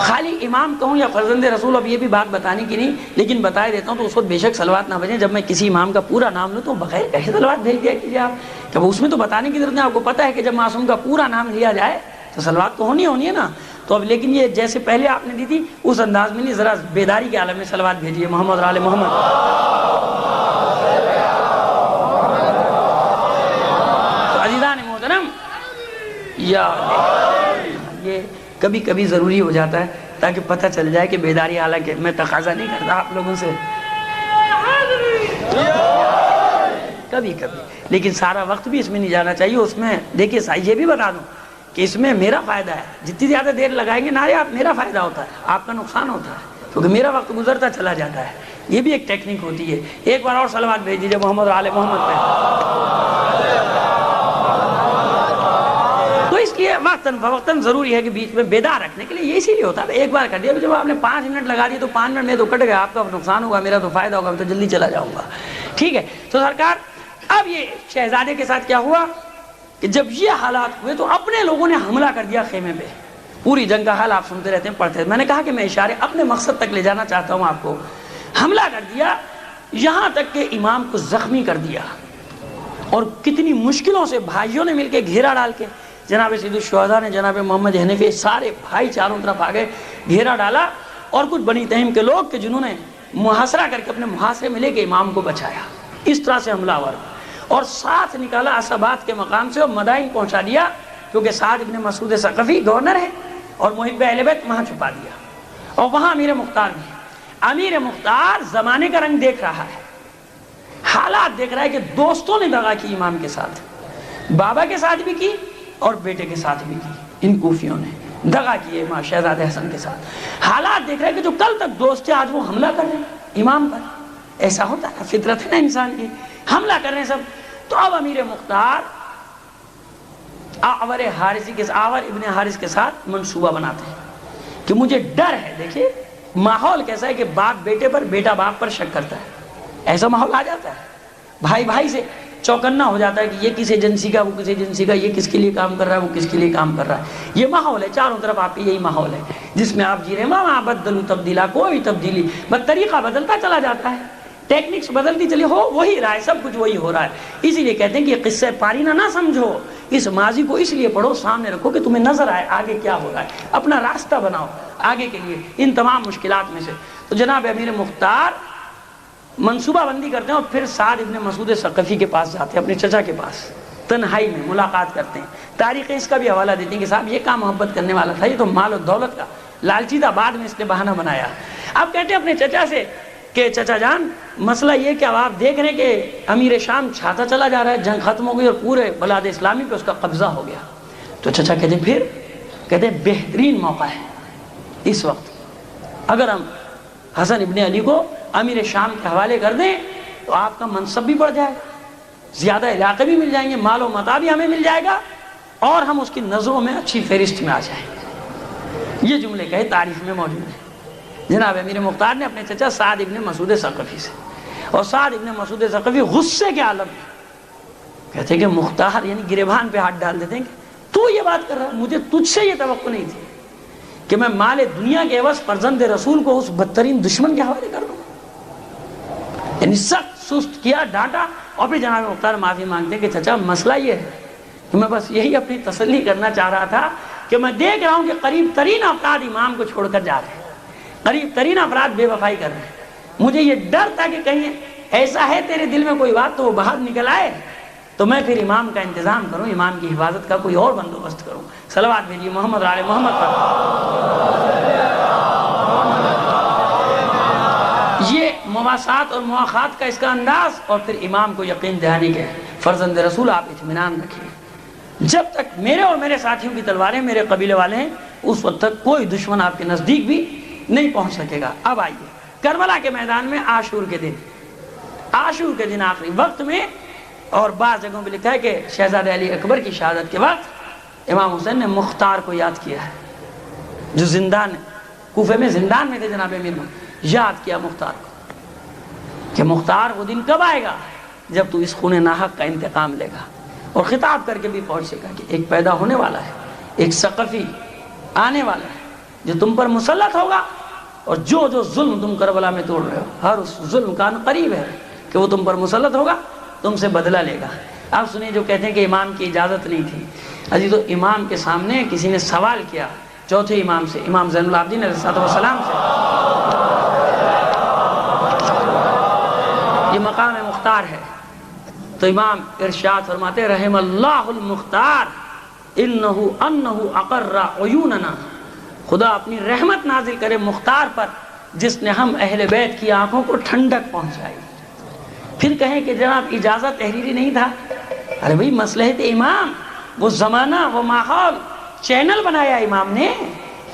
خالی امام کہوں یا فرزند رسول، اب یہ بھی بات بتانے کی نہیں، لیکن بتائے دیتا ہوں تو اس وقت بے شک صلوات نہ بھیجیں. جب میں کسی امام کا پورا نام لوں تو بغیر کیسے صلوات بھیج دیا کیجیے آپ، کہ اس میں تو بتانے کی ضرورت نہیں. آپ کو پتہ ہے کہ جب معصوم کا پورا نام لیا جائے تو صلوات تو ہونی ہے نا. تو اب لیکن یہ جیسے پہلے آپ نے دی تھی اس انداز میں نہیں، ذرا بیداری کے عالم میں صلوات بھیجیے محمد آل محمد. تو عزیزان محترم، یہ کبھی کبھی ضروری ہو جاتا ہے تاکہ پتہ چل جائے کہ بیداری، حالانکہ میں تقاضا نہیں کرتا آپ لوگوں سے کبھی کبھی، لیکن سارا وقت بھی اس میں نہیں جانا چاہیے. اس میں دیکھیے یہ بھی بتا دوں کہ اس میں میرا فائدہ ہے. جتنی زیادہ دیر لگائیں گے نعرے آپ، میرا فائدہ ہوتا ہے، آپ کا نقصان ہوتا ہے، کیونکہ میرا وقت گزرتا چلا جاتا ہے. یہ بھی ایک ٹیکنیک ہوتی ہے. ایک بار اور صلوات بھیج دیجیے محمد آل محمد پہ. تو اس لیے وقتاً فوقتاً ضروری ہے کہ بیچ میں بیدار رکھنے کے لیے. یہ اسی لیے ہوتا ہے ایک بار کر دیا، جب آپ نے 5 منٹ لگا دیے تو 5 منٹ میں تو کٹ گیا، آپ کا نقصان ہوگا، میرا تو فائدہ ہوگا، میں تو جلدی چلا جاؤں گا. ٹھیک ہے. تو سرکار اب یہ شہزادے کے ساتھ کیا ہوا کہ جب یہ حالات ہوئے تو اپنے لوگوں نے حملہ کر دیا خیمے پہ. پوری جنگ کا حال آپ سنتے رہتے ہیں، پڑھتے ہیں. میں نے کہا کہ میں اشارے اپنے مقصد تک لے جانا چاہتا ہوں آپ کو. حملہ کر دیا یہاں تک کہ امام کو زخمی کر دیا، اور کتنی مشکلوں سے بھائیوں نے مل کے گھیرا ڈال کے، جناب سید الشہداء نے، جناب محمد حنفی، سارے بھائی چاروں طرف آ گئے، گھیرا ڈالا. اور کچھ بنی تہیم کے لوگ کہ جنہوں نے محاصرہ کر کے اپنے محاصرے میں لے کے امام کو بچایا. اس طرح سے حملہ ہوا اور ساتھ نکالا عصبات کے مقام سے اور مدائن پہنچا دیا، کیونکہ سعد ابن مسعود ثقفی گورنر ہے اور محب اہل بیت وہاں چھپا دیا. اور وہاں امیر مختار بھی. امیر مختار زمانے کا رنگ دیکھ رہا ہے، حالات دیکھ رہا ہے کہ دوستوں نے دغا کی امام کے ساتھ، بابا کے ساتھ بھی کی اور بیٹے کے ساتھ بھی کی. ان کوفیوں نے دغا کی ہے شہزادہ حسن کے ساتھ. حالات دیکھ رہے ہیں کہ جو کل تک دوست تھے آج وہ حملہ کر رہے ہیں امام پر. ایسا ہوتا ہے، فطرت ہے نا انسان کی، حملہ کر رہے ہیں سب. تو اب امیر مختار آور ابن حارث کے ساتھ منصوبہ بناتے ہیں کہ مجھے ڈر ہے. دیکھیے ماحول کیسا ہے کہ باپ بیٹے پر، بیٹا باپ پر شک کرتا ہے. ایسا ماحول آ جاتا ہے، بھائی بھائی سے چوکنا ہو جاتا ہے کہ یہ کس ایجنسی کا، وہ کس ایجنسی کا، یہ کس کے لیے کام کر رہا ہے، وہ کس کے لیے کام کر رہا ہے. یہ ماحول ہے چاروں طرف آپ کی، یہی ماحول ہے جس میں آپ جی رہے ہیں. وہاں بدلو تبدیلا، کوئی تبدیلی، بس طریقہ بدلتا چلا جاتا ہے، ٹیکنکس بدلتی چلی، ہو وہی رہا ہے، سب کچھ وہی ہو رہا ہے. اسی لیے کہتے ہیں کہ یہ قصہ پارینہ نہ سمجھو، اس ماضی کو اس لیے پڑھو، سامنے رکھو کہ تمہیں نظر آئے آگے کیا ہو رہا ہے، اپنا راستہ بناؤ آگے کے لیے ان تمام مشکلات میں سے. تو جناب امیر مختار منصوبہ بندی کرتے ہیں اور پھر سعد ابن مسعود ثقفی کے پاس جاتے ہیں، اپنے چچا کے پاس، تنہائی میں ملاقات کرتے ہیں. تاریخیں اس کا بھی حوالہ دیتی ہیں کہ صاحب یہ کام محبت کرنے والا تھا، یہ تو مال و دولت کا لالچی تھا، بعد میں اس نے بہانہ بنایا. اب کہتے ہیں اپنے چچا سے کہ چچا جان مسئلہ یہ کہ اب آپ دیکھ رہے ہیں کہ امیر شام چھاتا چلا جا رہا ہے، جنگ ختم ہو گئی اور پورے بلاد اسلامی پہ اس کا قبضہ ہو گیا. تو چچا کہتے ہیں پھر، کہتے ہیں بہترین موقع ہے اس وقت، اگر ہم حسن ابن علی کو امیر شام کے حوالے کر دیں تو آپ کا منصب بھی بڑھ جائے گا، زیادہ علاقے بھی مل جائیں گے، مال و متاع بھی ہمیں مل جائے گا، اور ہم اس کی نظروں میں اچھی فہرست میں آ جائیں گے. یہ جملے کہے تاریخ میں موجود ہیں. جناب امیر مختار نے اپنے چچا سعد ابن مسعود ثقفی سے اور سعد ابن مسعود ثقفی غصے کے عالم میں کہتے ہیں کہ مختار یعنی گریبان پہ ہاتھ ڈال دیتے ہیں کہ تو یہ بات کر رہا ہے، مجھے تجھ سے یہ توقع نہیں تھی کہ میں مال دنیا کے عوض فرزند رسول کو اس بدترین دشمن کے حوالے کر دوں. یعنی سخت سست کیا، ڈانٹا، اور پھر جناب مختار معافی مانگتے ہیں کہ چچا مسئلہ یہ ہے کہ میں بس یہی اپنی تسلی کرنا چاہ رہا تھا کہ میں دیکھ رہا ہوں کہ قریب ترین افراد امام کو چھوڑ کر جا رہے ہیں، قریب ترین افراد بے وفائی کر رہے ہیں، مجھے یہ ڈر تھا کہ کہیں ایسا ہے تیرے دل میں کوئی بات تو وہ باہر نکل آئے تو میں پھر امام کا انتظام کروں، امام کی حفاظت کا کوئی اور بندوبست کروں. صلوات بھیجیے محمد علی محمد پر. یہ مواسات اور مواخات کا اس کا انداز، اور پھر امام کو یقین دہانی کے فرزند رسول آپ اطمینان رکھیے، جب تک میرے اور میرے ساتھیوں کی تلواریں میرے قبیلے والے ہیں اس وقت تک کوئی دشمن آپ کے نزدیک بھی نہیں پہنچ سکے گا. اب آئیے کربلا کے میدان میں عاشور کے دن آخری وقت میں، اور بعض جگہوں پہ لکھا ہے کہ شہزادہ علی اکبر کی شہادت کے وقت امام حسین نے مختار کو یاد کیا ہے، جو زندان کوفے میں زندان میں تھے. جناب امیر یاد کیا مختار کو کہ مختار وہ دن کب آئے گا جب تو اس خون ناحق کا انتقام لے گا، اور خطاب کر کے بھی پہنچ سکا کہ ایک پیدا ہونے والا ہے، ایک ثقفی آنے والا ہے جو تم پر مسلط ہوگا، اور جو جو ظلم تم کربلا میں توڑ رہے ہو ہر اس ظلم کا قریب ہے کہ وہ تم پر مسلط ہوگا، تم سے بدلہ لے گا. اب سنیے جو کہتے ہیں کہ امام کی اجازت نہیں تھی. عزیز تو امام کے سامنے کسی نے سوال کیا چوتھے امام سے، امام زین العابدین علیہ السلام سے. یہ مقام مختار ہے تو امام ارشاد فرماتے رحم اللہ المختار انہ اقر عیوننا، خدا اپنی رحمت نازل کرے مختار پر جس نے ہم اہل بیت کی آنکھوں کو ٹھنڈک پہنچائی. پھر کہیں کہ جناب اجازت تحریری نہیں تھا. ارے بھئی مصلحت امام، وہ زمانہ، وہ ماحول، چینل بنایا امام نے.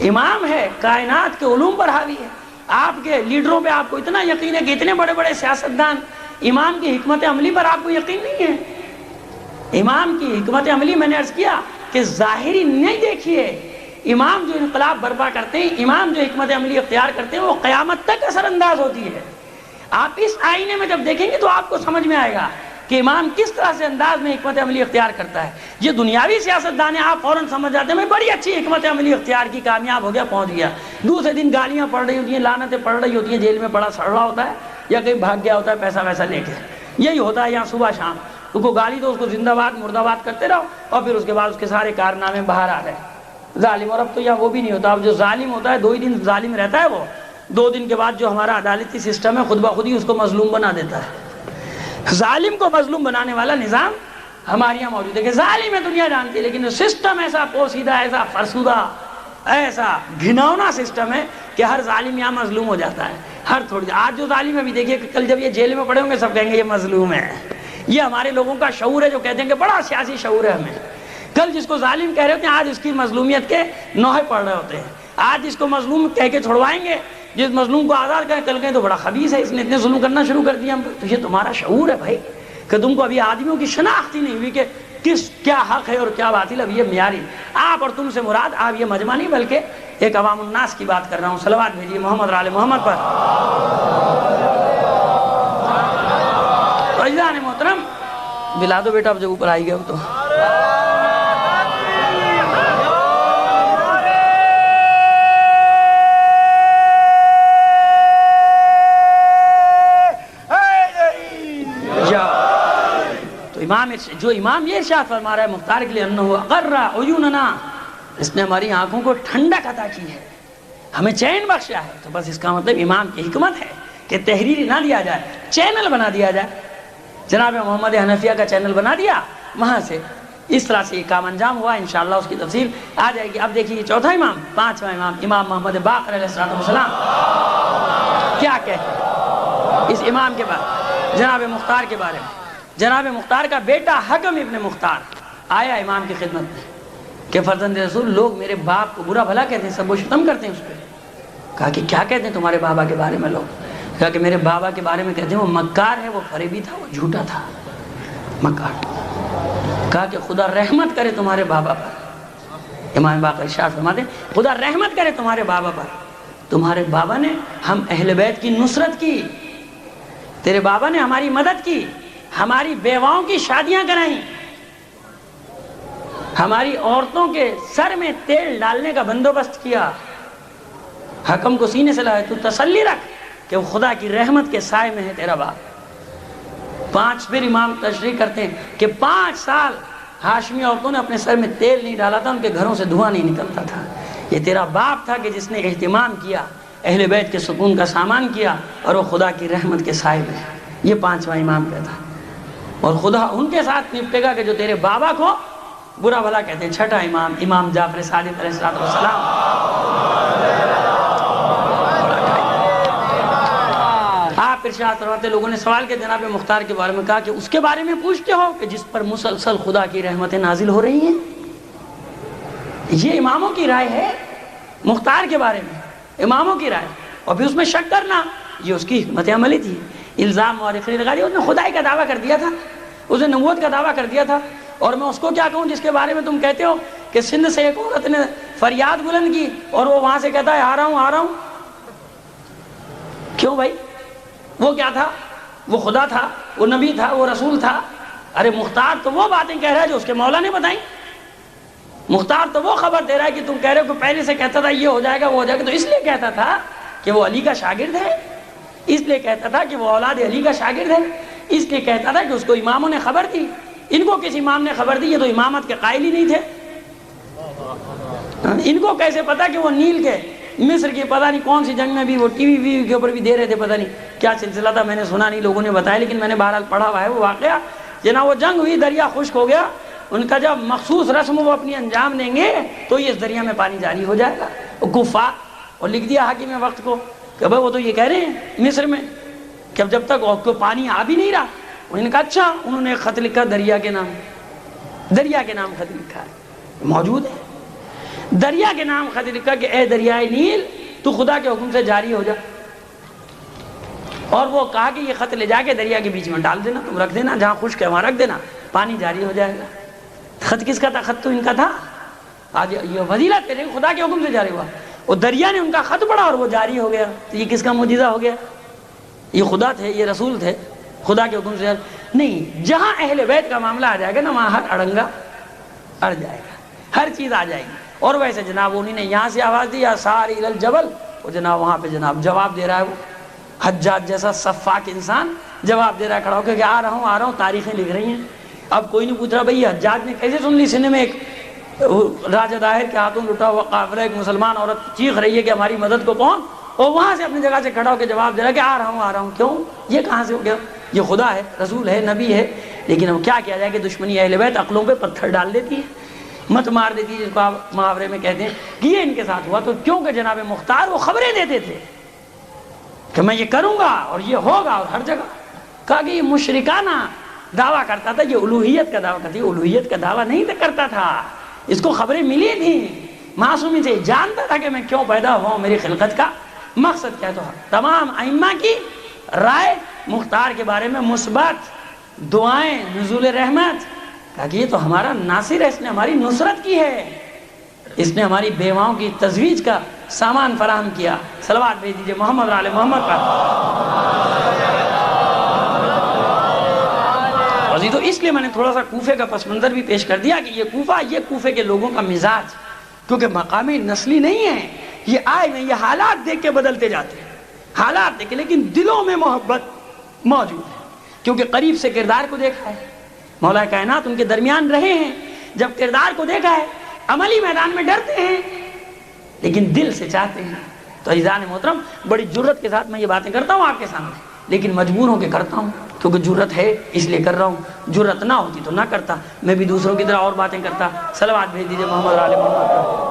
امام ہے، کائنات کے علوم پر حاوی ہے. آپ کے لیڈروں پہ آپ کو اتنا یقین ہے کہ اتنے بڑے بڑے سیاستدان، امام کی حکمت عملی پر آپ کو یقین نہیں ہے. امام کی حکمت عملی میں نے عرض کیا کہ ظاہری نہیں دیکھیے، امام جو انقلاب برپا کرتے ہیں، امام جو حکمت عملی اختیار کرتے ہیں وہ قیامت تک اثر انداز ہوتی ہے. آپ اس آئینے میں جب دیکھیں گے تو آپ کو سمجھ میں آئے گا کہ امام کس طرح سے انداز میں حکمت عملی اختیار کرتا ہے. یہ دنیاوی سیاستدان ہیں، آپ فوراً سمجھ جاتے ہیں میں بڑی اچھی حکمت عملی اختیار کی، کامیاب ہو گیا، پہنچ گیا. دوسرے دن گالیاں پڑ رہی ہوتی ہیں، لعنتیں پڑ رہی ہوتی ہیں، جیل میں پڑا سڑ رہا ہوتا ہے یا کہیں بھاگ گیا ہوتا ہے پیسہ ویسا لے کے. یہی ہوتا ہے یہاں صبح شام، اس کو گالی دو، اس کو زندہ باد مردہ باد کرتے رہو، اور پھر اس کے بعد اس کے سارے کارنامے باہر آ رہے ہیں. ظالم، اور اب تو یہاں وہ بھی نہیں ہوتا. اب جو ظالم ہوتا ہے 2 ہی دن ظالم رہتا ہے، وہ 2 دن کے بعد جو ہمارا عدالتی سسٹم ہے خود بخود ہی اس کو مظلوم بنا دیتا ہے. ظالم کو مظلوم بنانے والا نظام ہمارے یہاں موجود ہے کہ ظالم ہے دنیا جانتی ہے، لیکن سسٹم ایسا پوشیدہ، ایسا فرسودہ، ایسا گھناؤنا سسٹم ہے کہ ہر ظالم یہاں مظلوم ہو جاتا ہے. ہر تھوڑی آج جو ظالم ہے بھی دیکھیے کہ کل جب یہ جیل میں پڑے ہوں گے سب کہیں گے یہ مظلوم ہے. یہ ہمارے لوگوں کا شعور ہے جو کہتے ہیں کہ بڑا سیاسی شعور ہے ہمیں. کل جس کو ظالم کہہ رہے ہوتے ہیں آج اس کی مظلومیت کے نوحے پڑھ رہے ہوتے ہیں. آج جس کو مظلوم کہہ کے چھڑوائیں گے، جس مظلوم کو آزاد کریں، کل کہیں تو بڑا خبیث ہے، اس نے اتنے ظلم کرنا شروع کر دیا. تو یہ تمہارا شعور ہے بھائی کہ تم کو ابھی آدمیوں کی شناخت ہی نہیں ہوئی کہ کیا حق ہے اور کیا باطل. اب یہ معیاری آپ اور تم سے مراد آپ یہ مجمع نہیں بلکہ ایک عوام الناس کی بات کر رہا ہوں. صلوات بھیجیے محمد علی محمد پر. عزیزان محترم بلا دو بیٹا، اب جب اوپر آئی گئے ہو تو. جو امام یہ ارشاد فرما رہا ہے مختار کے لیے انہ اقر عیوننا، اس نے ہماری آنکھوں کو ٹھنڈک عطا کی ہے، ہمیں چین بخشا ہے. تو بس اس کا مطلب امام کی حکمت ہے کہ تحریری نہ دیا جائے، چینل بنا دیا جائے. جناب محمد حنفیہ کا چینل بنا دیا، وہاں سے اس طرح سے یہ کام انجام ہوا. انشاءاللہ اس کی تفصیل آ جائے گی. اب دیکھیے یہ چوتھا امام، 5واں امام، امام محمد باقر علیہ السلام کیا کہتے ہیں اس امام کے بارے، جناب مختار کے بارے میں. جناب مختار کا بیٹا حکم ابن مختار آیا امام کی خدمت میں کہ فرزند رسول لوگ میرے باپ کو برا بھلا کہتے ہیں، سب و شتم کرتے ہیں اس پہ. کہا کہ کیا کہتے ہیں تمہارے بابا کے بارے میں لوگ؟ کہا کہ میرے بابا کے بارے میں کہتے ہیں وہ مکار ہے، وہ فریبی تھا، وہ جھوٹا تھا، مکار. کہا کہ خدا رحمت کرے تمہارے بابا پر. امام باقر ارشاد فرماتے ہیں خدا رحمت کرے تمہارے بابا پر، تمہارے بابا نے ہم اہل بیت کی نصرت کی، تیرے بابا نے ہماری مدد کی، ہماری بیواؤں کی شادیاں کرائیں، ہماری عورتوں کے سر میں تیل ڈالنے کا بندوبست کیا۔ حکم کو سینے سے لگائے، تو تسلی رکھ کہ وہ خدا کی رحمت کے سائے میں ہے تیرا باپ۔ 5 پھر امام تشریح کرتے ہیں کہ 5 سال ہاشمی عورتوں نے اپنے سر میں تیل نہیں ڈالا تھا، ان کے گھروں سے دھواں نہیں نکلتا تھا۔ یہ تیرا باپ تھا کہ جس نے اہتمام کیا، اہل بیت کے سکون کا سامان کیا، اور وہ خدا کی رحمت کے سائے میں ہے۔ یہ 5واں امام کہتا ہے، اور خدا ان کے ساتھ نپٹے گا کہ جو تیرے بابا کو برا بھلا کہتے ہیں۔ 6واں امام، امام جعفر صادق علیہ السلام۔ آپ ارشاد فرماتے، لوگوں نے سوال کیا جناب مختار کے بارے میں، کہا کہ اس کے بارے میں پوچھتے ہو کہ جس پر مسلسل خدا کی رحمتیں نازل ہو رہی ہیں؟ یہ اماموں کی رائے ہے مختار کے بارے میں، اماموں کی رائے، اور پھر اس میں شک کرنا یہ اس کی حکمت عملی تھی۔ الزام مورخین لگائی، اس نے خدائی کا دعویٰ کر دیا تھا، اس نے نبوت کا دعویٰ کر دیا تھا، اور میں اس کو کیا کہوں جس کے بارے میں تم کہتے ہو کہ سندھ سے ایک عورت نے فریاد بلند کی اور وہ وہاں سے کہتا ہے آ رہا ہوں آ رہا ہوں۔ کیوں بھائی؟ وہ کیا تھا؟ وہ خدا تھا، وہ نبی تھا، وہ رسول تھا۔ ارے مختار تو وہ باتیں کہہ رہا ہے جو اس کے مولا نے بتائیں، مختار تو وہ خبر دے رہا ہے کہ تم کہہ رہے ہو کہ پہلے سے کہتا تھا یہ ہو جائے گا وہ ہو جائے گا، تو اس لیے کہتا تھا کہ وہ علی کا شاگرد ہے، اس لیے کہتا تھا کہ وہ اولاد علی کا شاگرد ہے، اس لیے کہتا تھا کہ اس کو اماموں نے خبر دی۔ ان کو کس امام نے خبر دی؟ یہ تو امامت کے قائل ہی نہیں تھے۔ ان کو کیسے پتا کہ وہ نیل کے مصر کی پتہ نہیں کون سی جنگ میں بھی وہ ٹی وی کے اوپر بھی دے رہے تھے، پتہ نہیں کیا سلسلہ تھا، میں نے سنا نہیں، لوگوں نے بتایا، لیکن میں نے بہرحال پڑھا ہوا ہے وہ واقعہ۔ جناب وہ جنگ ہوئی، دریا خشک ہو گیا، ان کا جب مخصوص رسم وہ اپنی انجام دیں گے تو یہ اس دریا میں پانی جاری ہو جائے گا۔ وہ کفار، اور لکھ دیا حاکم وقت کو کہ بھائی وہ تو یہ کہہ رہے ہیں مصر میں کہ جب تک پانی آ بھی نہیں رہا۔ انہوں نے کہا اچھا، انہوں نے خط لکھا دریا کے نام، دریا کے نام خط لکھا ہے، موجود ہے دریا کے نام خط لکھا کہ اے دریائے نیل تو خدا کے حکم سے جاری ہو جا، اور وہ کہا کہ یہ خط لے جا کے دریا کے بیچ میں ڈال دینا، تم رکھ دینا، جہاں خشک ہے وہاں رکھ دینا، پانی جاری ہو جائے گا۔ خط کس کا تھا؟ خط تو ان کا تھا۔ آج یہ فضیلت ہے، خدا کے حکم سے جاری ہوا، وہ دریا نے ان کا خط پڑھا اور وہ جاری ہو گیا۔ تو یہ کس کا معجزہ ہو گیا؟ یہ خدا تھے، یہ رسول تھے، خدا کے حکم سے نہیں۔ جہاں اہل بیت کا معاملہ آ جائے گا نا، وہاں ہر اڑنگا اڑ جائے گا، ہر چیز آ جائے گی۔ اور ویسے جناب انہوں نے یہاں سے آواز دی یا ساری الجبل، وہ جناب وہاں پہ جناب جواب دے رہا ہے، وہ حجاج جیسا صفاک انسان جواب دے رہا ہے کھڑا ہو کے کہ آ رہا ہوں، تاریخیں لکھ رہی ہیں۔ اب کوئی نہیں پوچھ رہا بھئی حجاج نے کیسے سن لی؟ سندھ میں ایک راجہ داہر کے ہاتھوں لٹا ہوا قافلہ، ایک مسلمان عورت چیخ رہی ہے کہ ہماری مدد کو پہنچ، اور وہاں سے اپنی جگہ سے کھڑا ہو کے جواب دے رہا ہے کہ آ رہا ہوں۔ کیوں؟ یہ کہاں سے ہو گیا؟ یہ خدا ہے، رسول ہے، نبی ہے، لیکن اب کیا کیا جائے کہ دشمنی اہل بیت عقلوں پہ پتھر ڈال دیتی ہے، مت مار دیتی ہے، جس کو آپ محاورے میں کہتے ہیں کہ یہ ان کے ساتھ ہوا۔ تو کیونکہ جناب مختار وہ خبریں دیتے تھے کہ میں یہ کروں گا اور یہ ہوگا، اور ہر جگہ کہا کہ یہ مشرکانہ دعویٰ کرتا تھا، یہ الوہیت کا دعویٰ کرتا تھا، یہ الوہیت کا دعویٰ نہیں کرتا تھا، اس کو خبریں ملی تھیں، معصومی سے جانتا تھا کہ میں کیوں پیدا ہوا ہوں، میری خلقت کا مقصد کیا۔ تو تمام ائمہ کی رائے مختار کے بارے میں مثبت، دعائیں، نزول رحمت، کہا کہ یہ تو ہمارا ناصر ہے، اس نے ہماری نصرت کی ہے، اس نے ہماری بیواؤں کی تزویج کا سامان فراہم کیا۔ صلوات بھیج دیجئے محمد اور آل محمد پر۔ تو اس لیے میں نے تھوڑا سا کوفے کا پس منظر بھی پیش کر دیا کہ یہ کوفہ، یہ کوفے کے لوگوں کا مزاج، کیونکہ مقامی نسلی نہیں ہے، یہ آئے میں یہ حالات دیکھ کے بدلتے جاتے ہیں، حالات دیکھ کے، لیکن دلوں میں محبت موجود ہے، کیونکہ قریب سے کردار کو دیکھا ہے، مولا کائنات ان کے درمیان رہے ہیں، جب کردار کو دیکھا ہے، عملی میدان میں ڈرتے ہیں لیکن دل سے چاہتے ہیں۔ تو عزیزان محترم، بڑی جرت کے ساتھ میں یہ باتیں کرتا ہوں آپ کے سامنے، لیکن مجبور ہو کے کرتا ہوں، کیونکہ جرت ہے اس لیے کر رہا ہوں، جرت نہ ہوتی تو نہ کرتا، میں بھی دوسروں کی طرح اور باتیں کرتا۔ صلوات بھیج دیجئے محمد اور آل محمد پر۔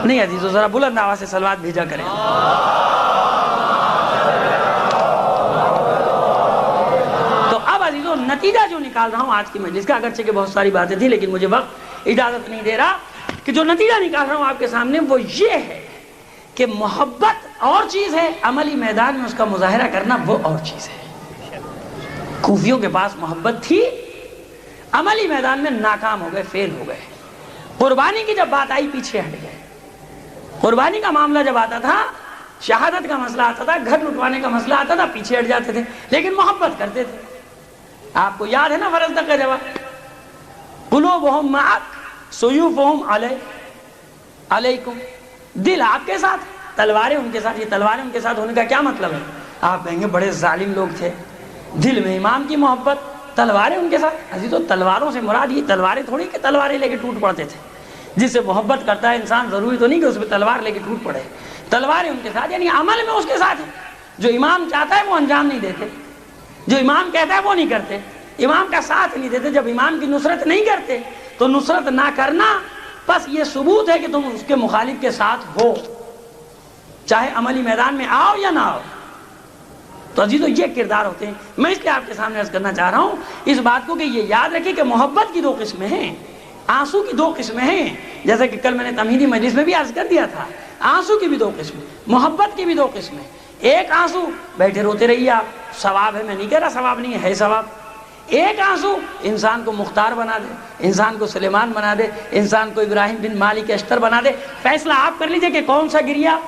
نہیں عزیزو، ذرا بلند آواز سے صلوات بھیجا کریں۔ تو اب عزیزو نتیجہ جو نکال رہا ہوں آج کی مجلس کا، اگرچہ کہ بہت ساری باتیں تھیں لیکن مجھے وقت اجازت نہیں دے رہا، کہ جو نتیجہ نکال رہا ہوں آپ کے سامنے وہ یہ ہے کہ محبت اور چیز ہے، عملی میدان میں اس کا مظاہرہ کرنا وہ اور چیز ہے۔ کوفیوں کے پاس محبت تھی، عملی میدان میں ناکام ہو گئے، فیل ہو گئے۔ قربانی کی جب بات آئی پیچھے ہٹ گئے، قربانی کا معاملہ جب آتا تھا شہادت کا مسئلہ آتا تھا، گھر لٹوانے کا مسئلہ آتا تھا، پیچھے ہٹ جاتے تھے، لیکن محبت کرتے تھے۔ آپ کو یاد ہے نا فرزدق کا جواب، قلوبہم معک سیوفہم علیکم، دل آپ کے ساتھ، تلواریں ان کے ساتھ۔ یہ تلواریں ان کے ساتھ ہونے کا کیا مطلب ہے؟ آپ کہیں گے بڑے ظالم لوگ تھے، دل میں امام کی محبت، تلواریں ان کے ساتھ۔ عزیزو تلواروں سے مراد یہ تلواریں تھوڑی کہ تلواریں لے کے ٹوٹ پڑتے تھے۔ جس سے محبت کرتا ہے انسان ضروری تو نہیں کہ اس پہ تلوار لے کے ٹوٹ پڑے، تلواریں ان کے ساتھ یعنی عمل میں اس کے ساتھ ہے۔ جو امام چاہتا ہے وہ انجام نہیں دیتے، جو امام کہتا ہے وہ نہیں کرتے، امام کا ساتھ نہیں دیتے۔ جب امام کی نصرت نہیں کرتے تو نصرت نہ کرنا بس یہ ثبوت ہے کہ تم اس کے مخالف کے ساتھ ہو، چاہے عملی میدان میں آؤ یا نہ آؤ۔ تو عزیزو یہ کردار ہوتے ہیں۔ میں اس لیے آپ کے سامنے عرض کرنا چاہ رہا ہوں اس بات کو کہ یہ یاد رکھیں کہ محبت کی دو قسمیں ہیں، آنسو کی دو قسمیں ہیں، جیسا کہ کل میں نے تمہیدی مجلس میں بھی عرض کر دیا تھا۔ آنسو کی بھی دو قسمیں، محبت کی بھی دو قسمیں۔ ایک آنسو بیٹھے روتے رہیے آپ، ثواب ہے، میں نہیں کہہ رہا ثواب نہیں ہے ثواب۔ ایک آنسو انسان کو مختار بنا دے، انسان کو سلیمان بنا دے، انسان کو ابراہیم بن مالک اشتر بنا دے۔ فیصلہ آپ کر لیجئے کہ کون سا گریا،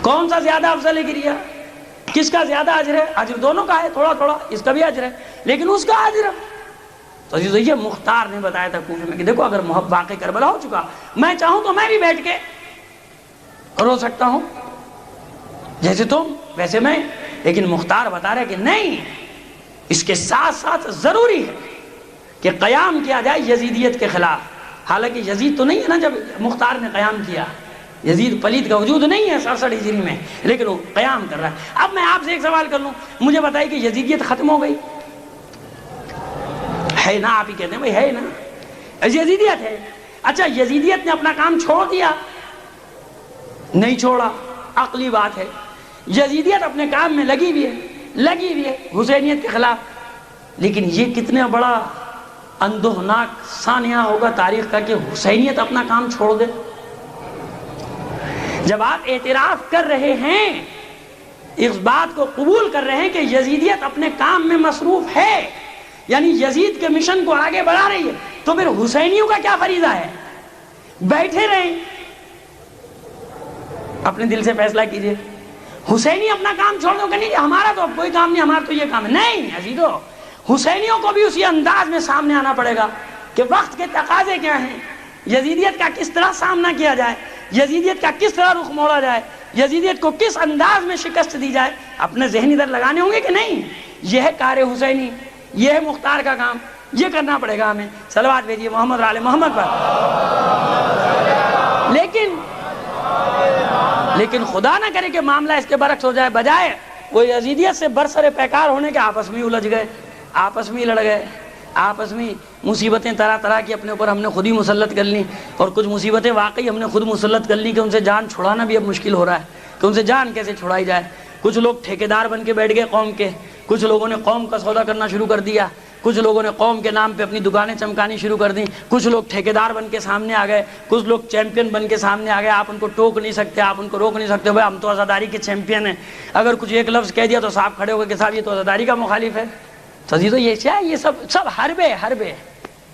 کون سا زیادہ افضل ہے گریا، کس کا زیادہ اجر ہے۔ اجر دونوں کا ہے، تھوڑا تھوڑا، اس کا بھی اجر ہے لیکن اس کا اجر۔ تو یہ مختار نے بتایا تھا کوفے میں کہ دیکھو اگر محبت واقع کربلا ہو چکا، میں چاہوں تو میں بھی بیٹھ کے رو سکتا ہوں جیسے تم ویسے میں، لیکن مختار بتا رہے کہ نہیں، اس کے ساتھ ساتھ ضروری ہے کہ قیام کیا جائے یزیدیت کے خلاف۔ حالانکہ یزید تو نہیں ہے نا جب مختار نے قیام کیا، یزید پلید کا وجود نہیں ہے 67 ہجری میں، لیکن وہ قیام کر رہا ہے۔ اب میں آپ سے ایک سوال کر لوں، مجھے بتائیے کہ یزیدیت ختم ہو گئی ہے نا؟ آپ ہی کہتے ہیں بھائی ہے نا، یزیدیت ہے۔ اچھا یزیدیت نے اپنا کام چھوڑ دیا؟ نہیں چھوڑا، عقلی بات ہے۔ یزیدیت اپنے کام میں لگی ہوئی ہے حسینیت کے خلاف، لیکن یہ کتنا بڑا اندوہناک سانحہ ہوگا تاریخ کا کہ حسینیت اپنا کام چھوڑ دے۔ جب آپ اعتراف کر رہے ہیں، اس بات کو قبول کر رہے ہیں کہ یزیدیت اپنے کام میں مصروف ہے، یعنی یزید کے مشن کو آگے بڑھا رہی ہے، تو پھر حسینیوں کا کیا فریضہ ہے؟ بیٹھے رہیں، اپنے دل سے فیصلہ کیجئے۔ حسینی اپنا کام چھوڑ دو کہ نہیں ہمارا تو اب کوئی کام نہیں، ہمارا تو یہ کام ہے، نہیں عزیزو، حسینیوں کو بھی اسی انداز میں سامنے آنا پڑے گا کہ وقت کے تقاضے کیا ہیں، یزیدیت کا کس طرح سامنا کیا جائے، یزیدیت کا کس طرح رخ موڑا جائے، یزیدیت کو کس انداز میں شکست دی جائے۔ اپنے ذہنی در لگانے ہوں گے کہ نہیں، یہ ہے کار حسینی، یہ ہے مختار کا کام، یہ کرنا پڑے گا ہمیں۔ صلوات بھیجیے محمد آل محمد پر۔ لیکن خدا نہ کرے کہ معاملہ اس کے برعکس ہو جائے، بجائے وہ یزیدیت سے برسر پیکار ہونے کے آپس میں الجھ گئے، آپس میں لڑ گئے، آپس میں مصیبتیں طرح طرح کی اپنے اوپر ہم نے خود ہی مسلط کر لی، اور کچھ مصیبتیں واقعی ہم نے خود مسلط کر لی کہ ان سے جان چھڑانا بھی اب مشکل ہو رہا ہے کہ ان سے جان کیسے چھڑائی جائے۔ کچھ لوگ ٹھیکیدار بن کے بیٹھ گئے قوم کے، کچھ لوگوں نے قوم کا سودا کرنا شروع کر دیا، کچھ لوگوں نے قوم کے نام پہ اپنی دکانیں چمکانی شروع کر دیں، کچھ لوگ ٹھیکیدار بن کے سامنے آ گئے، کچھ لوگ چیمپئن بن کے سامنے آ گئے۔ آپ ان کو ٹوک نہیں سکتے، آپ ان کو روک نہیں سکتے، بھائی ہم تو عزاداری کے چیمپئن ہیں۔ اگر کچھ ایک لفظ کہہ دیا تو صاحب کھڑے ہو گئے کہ صاحب یہ تو عزاداری کا مخالف ہے۔ تو عزیزو یہ کیا ہے؟ یہ سب حربے۔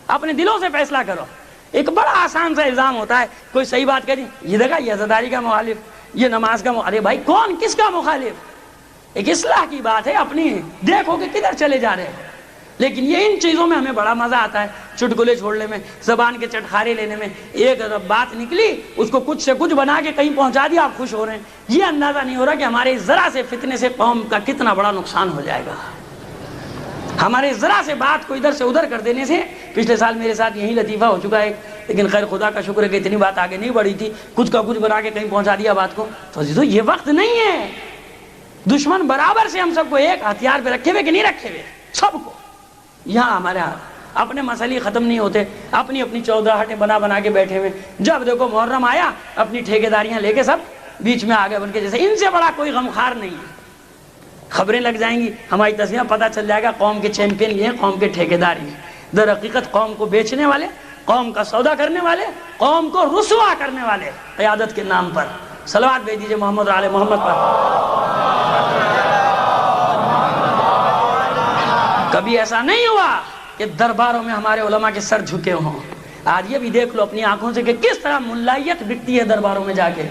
اپنے دلوں سے فیصلہ کرو۔ ایک بڑا آسان سا الزام ہوتا ہے، کوئی صحیح بات کہہ دی، یہ دیکھا یہ عزاداری کا مخالف، یہ نماز کا ارے بھائی کون کس کا مخالف؟ ایک اصلاح کی بات ہے، اپنی دیکھو کہ کدھر چلے جا رہے ہیں۔ لیکن یہ ان چیزوں میں ہمیں بڑا مزہ آتا ہے، چٹکلے چھوڑنے میں، زبان کے چٹخارے لینے میں۔ ایک بات نکلی اس کو کچھ سے کچھ بنا کے کہیں پہنچا دیا، آپ خوش ہو رہے ہیں۔ یہ اندازہ نہیں ہو رہا کہ ہمارے ذرا سے فتنے سے قوم کا کتنا بڑا نقصان ہو جائے گا۔ ہمارے ذرا سے بات کو ادھر سے ادھر کر دینے سے، پچھلے سال میرے ساتھ یہی لطیفہ ہو چکا ہے، لیکن خیر خدا کا شکر ہے کہ اتنی بات آگے نہیں بڑھی تھی، کچھ کا کچھ بنا کے کہیں پہنچا دیا بات کو۔ تو عزیزو یہ وقت نہیں ہے، دشمن برابر سے ہم سب کو ایک ہتھیار پہ رکھے ہوئے کہ نہیں رکھے ہوئے، سب کو یہاں ہمارے ہاتھ، اپنے مسئلے ختم نہیں ہوتے، اپنی اپنی چودراہٹیں بنا کے بیٹھے ہوئے۔ جب دیکھو محرم آیا، اپنی ٹھیکیداریاں لے کے سب بیچ میں آ گئے بن کے، جیسے ان سے بڑا کوئی غمخوار نہیں ہے۔ خبریں لگ جائیں گی، ہماری تصویریں، پتہ چل جائے گا قوم کے چیمپئن یہ ہیں، قوم کے ٹھیکیدار ہیں۔ در حقیقت قوم کو بیچنے والے، قوم کا سودا کرنے والے، قوم کو رسوا کرنے والے، قیادت کے نام پر۔ صلوات بھیج دیجیے محمد آل محمد پر۔ کبھی ایسا نہیں ہوا کہ درباروں میں ہمارے علماء کے سر جھکے ہوں۔ آج یہ بھی دیکھ لو اپنی آنکھوں سے کہ کس طرح ملائیت بکتی ہے درباروں میں جا کے،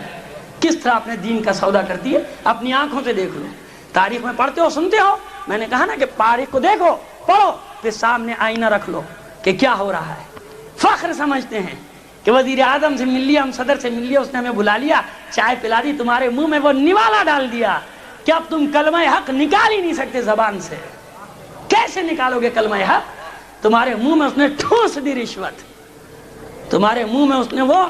کس طرح اپنے دین کا سودا کرتی ہے، اپنی آنکھوں سے دیکھ لو۔ تاریخ میں پڑھتے ہو، سنتے ہو، میں نے کہا نا کہ تاریخ کو دیکھو، پڑھو، پھر سامنے آئینہ رکھ لو کہ کیا ہو رہا ہے۔ فخر سمجھتے ہیں کہ وزیر اعظم سے مل لیا، ہم صدر سے مل لیا، اس نے ہمیں بلا لیا، چائے پلا دی، تمہارے منہ میں وہ نوالا ڈال دیا کہ اب تم کلمہ حق نکال ہی نہیں سکتے زبان سے۔ کیسے نکالو گے کلمہ حق؟ تمہارے منہ میں اس نے ٹھوس دی رشوت، تمہارے منہ میں اس نے وہ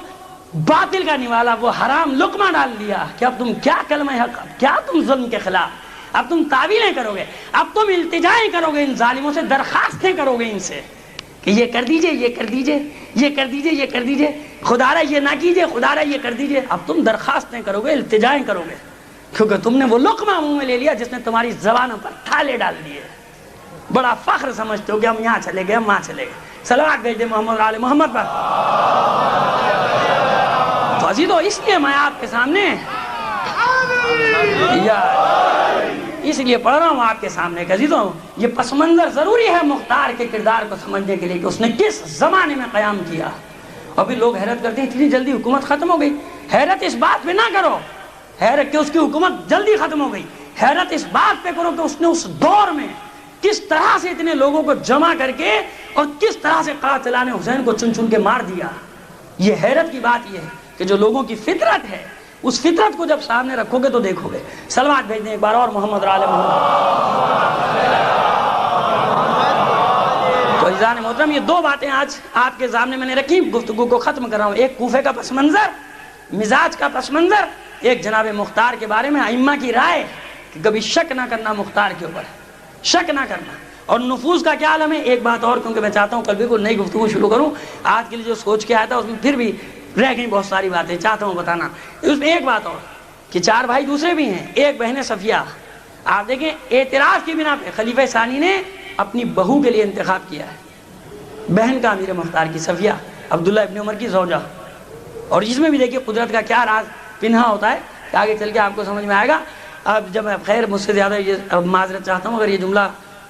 باطل کا نوالا، وہ حرام لقمہ ڈال دیا کہ اب تم کیا کلمہ حق، اب کیا تم ظلم کے خلاف، اب تم تعویلیں کرو گے، اب تم التجائیں کرو گے، ان ظالموں سے درخواستیں کرو گے ان سے کہ یہ کر دیجئے، یہ کر دیجئے، یہ کر دیجئے، یہ کر دیجئے، خدا را یہ نہ کیجئے، خدا را یہ کر دیجئے۔ اب تم درخواستیں کرو گے، التجائیں کرو گے، کیونکہ تم نے وہ لقمہ منہ میں لے لیا جس نے تمہاری زبانوں پر تھالے ڈال دیے۔ بڑا فخر سمجھتے ہو کہ ہم یہاں چلے گئے، ہم وہاں چلے گئے۔ صلوات بھیج دیں محمد آل محمد پر۔ تو عزیزو، اس لیے میں آپ کے سامنے اس لیے پڑھ رہا ہوں آپ کے سامنے کہ عزیزو، یہ پس منظر ضروری ہے مختار کے کردار کو سمجھنے کے لیے کہ اس نے کس زمانے میں قیام کیا۔ ابھی لوگ حیرت کرتے ہیں اتنی جلدی حکومت ختم ہو گئی۔ حیرت اس بات پہ نہ کرو حیرت کہ اس کی حکومت جلدی ختم ہو گئی، حیرت اس بات پہ کرو کہ اس نے اس دور میں کس طرح سے اتنے لوگوں کو جمع کر کے اور کس طرح سے قاتلان حسین کو چن چن کے مار دیا۔ یہ حیرت کی بات یہ ہے کہ جو لوگوں کی فطرت ہے، اس فطرت کو جب سامنے رکھو گے تو دیکھو گے۔ صلوات بھیج دیں ایک بار اور محمد آل محمد۔ تو عزیزان محترم، یہ دو باتیں آج آپ کے سامنے میں نے رکھی، گفتگو کو ختم کر رہا ہوں۔ ایک کوفے کا پس منظر، مزاج کا پس منظر، ایک جناب مختار کے بارے میں ائمہ کی رائے کہ کبھی شک نہ کرنا مختار کے اوپر، شک نہ کرنا۔ اور نفوذ کا کیا عالم ہے؟ ایک بات اور، کیونکہ میں چاہتا ہوں کل بالکل نئی گفتگو شروع کروں، آج کے لیے جو سوچ کے آیا تھا اس میں پھر بھی رہ گئی بہت ساری باتیں، چاہتا ہوں بتانا۔ اس میں ایک بات اور کہ چار بھائی دوسرے بھی ہیں، ایک بہن صفیہ، آپ دیکھیں اعتراض کی بنا پہ خلیفہ ثانی نے اپنی بہو کے لیے انتخاب کیا ہے، بہن کا امیر مختار کی صفیہ، عبداللہ ابن عمر کی زوجہ۔ اور اس میں بھی دیکھیے قدرت کا کیا راز پنہا ہوتا ہے کہ آگے چل کے آپ کو سمجھ میں آئے گا۔ اب جب خیر مجھ سے زیادہ یہ معذرت چاہتا ہوں اگر یہ جملہ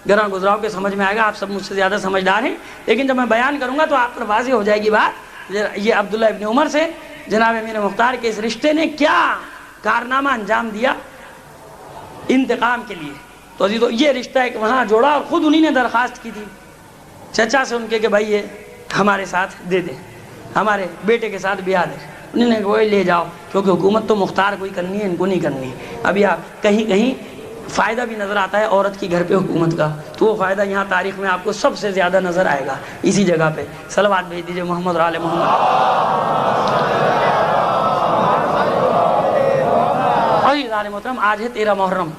گراں گزراؤ کے سمجھ میں آئے گا، آپ سب مجھ سے زیادہ سمجھدار ہیں، لیکن جب میں بیان کروں گا تو آپ پر واضح ہو جائے گی بات۔ یہ عبداللہ ابن عمر سے جناب امیر مختار کے اس رشتے نے کیا کارنامہ انجام دیا انتقام کے لیے۔ تو عزیزو، یہ رشتہ ایک وہاں جوڑا اور خود انہی نے درخواست کی تھی چچا سے ان کے کہ بھائی یہ ہمارے ساتھ دے دیں، ہمارے بیٹے کے ساتھ بیاہ دیں۔ انہوں نے وہی لے جاؤ، کیونکہ حکومت تو مختار کو ہی کرنی ہے، ان کو نہیں کرنی ہے۔ ابھی آپ کہیں کہیں فائدہ بھی نظر آتا ہے عورت کی گھر پہ حکومت کا، تو وہ فائدہ یہاں تاریخ میں آپ کو سب سے زیادہ نظر آئے گا اسی جگہ پہ۔ صلوات بھیج دیجئے محمد آل محمد۔ عزیزان محترم، آج ہے 13 محرم۔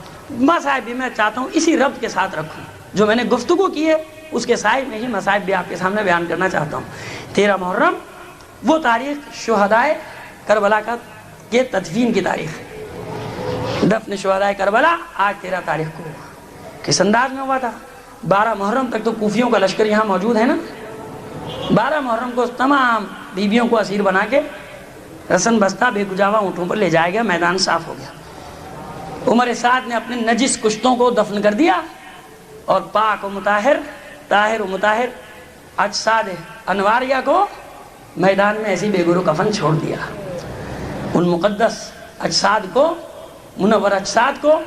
مصائب بھی میں چاہتا ہوں اسی ربط کے ساتھ رکھوں، جو میں نے گفتگو کی ہے اس کے سائے میں ہی مصائب بھی آپ کے سامنے بیان کرنا چاہتا ہوں۔ 13 محرم وہ تاریخ شہدائے کربلا کے تدفین کی تاریخ، دفن شہدائے کربلا آج 13 تاریخ کو کس انداز میں ہوا تھا۔ 12 محرم تک تو کوفیوں کا لشکر یہاں موجود ہے نا، 12 محرم کو تمام بیویوں کو اسیر بنا کے رسن بستہ بے گجاوا اونٹوں پر لے جایا گیا، میدان صاف ہو گیا۔ عمر سعد نے اپنے نجس کشتوں کو دفن کر دیا اور پاک و مطہر، طاہر و مطہر اجساد انواریہ کو میدان میں ایسی بے گرو کفن چھوڑ دیا۔ ان مقدس اجساد کو، منور اجساد کو،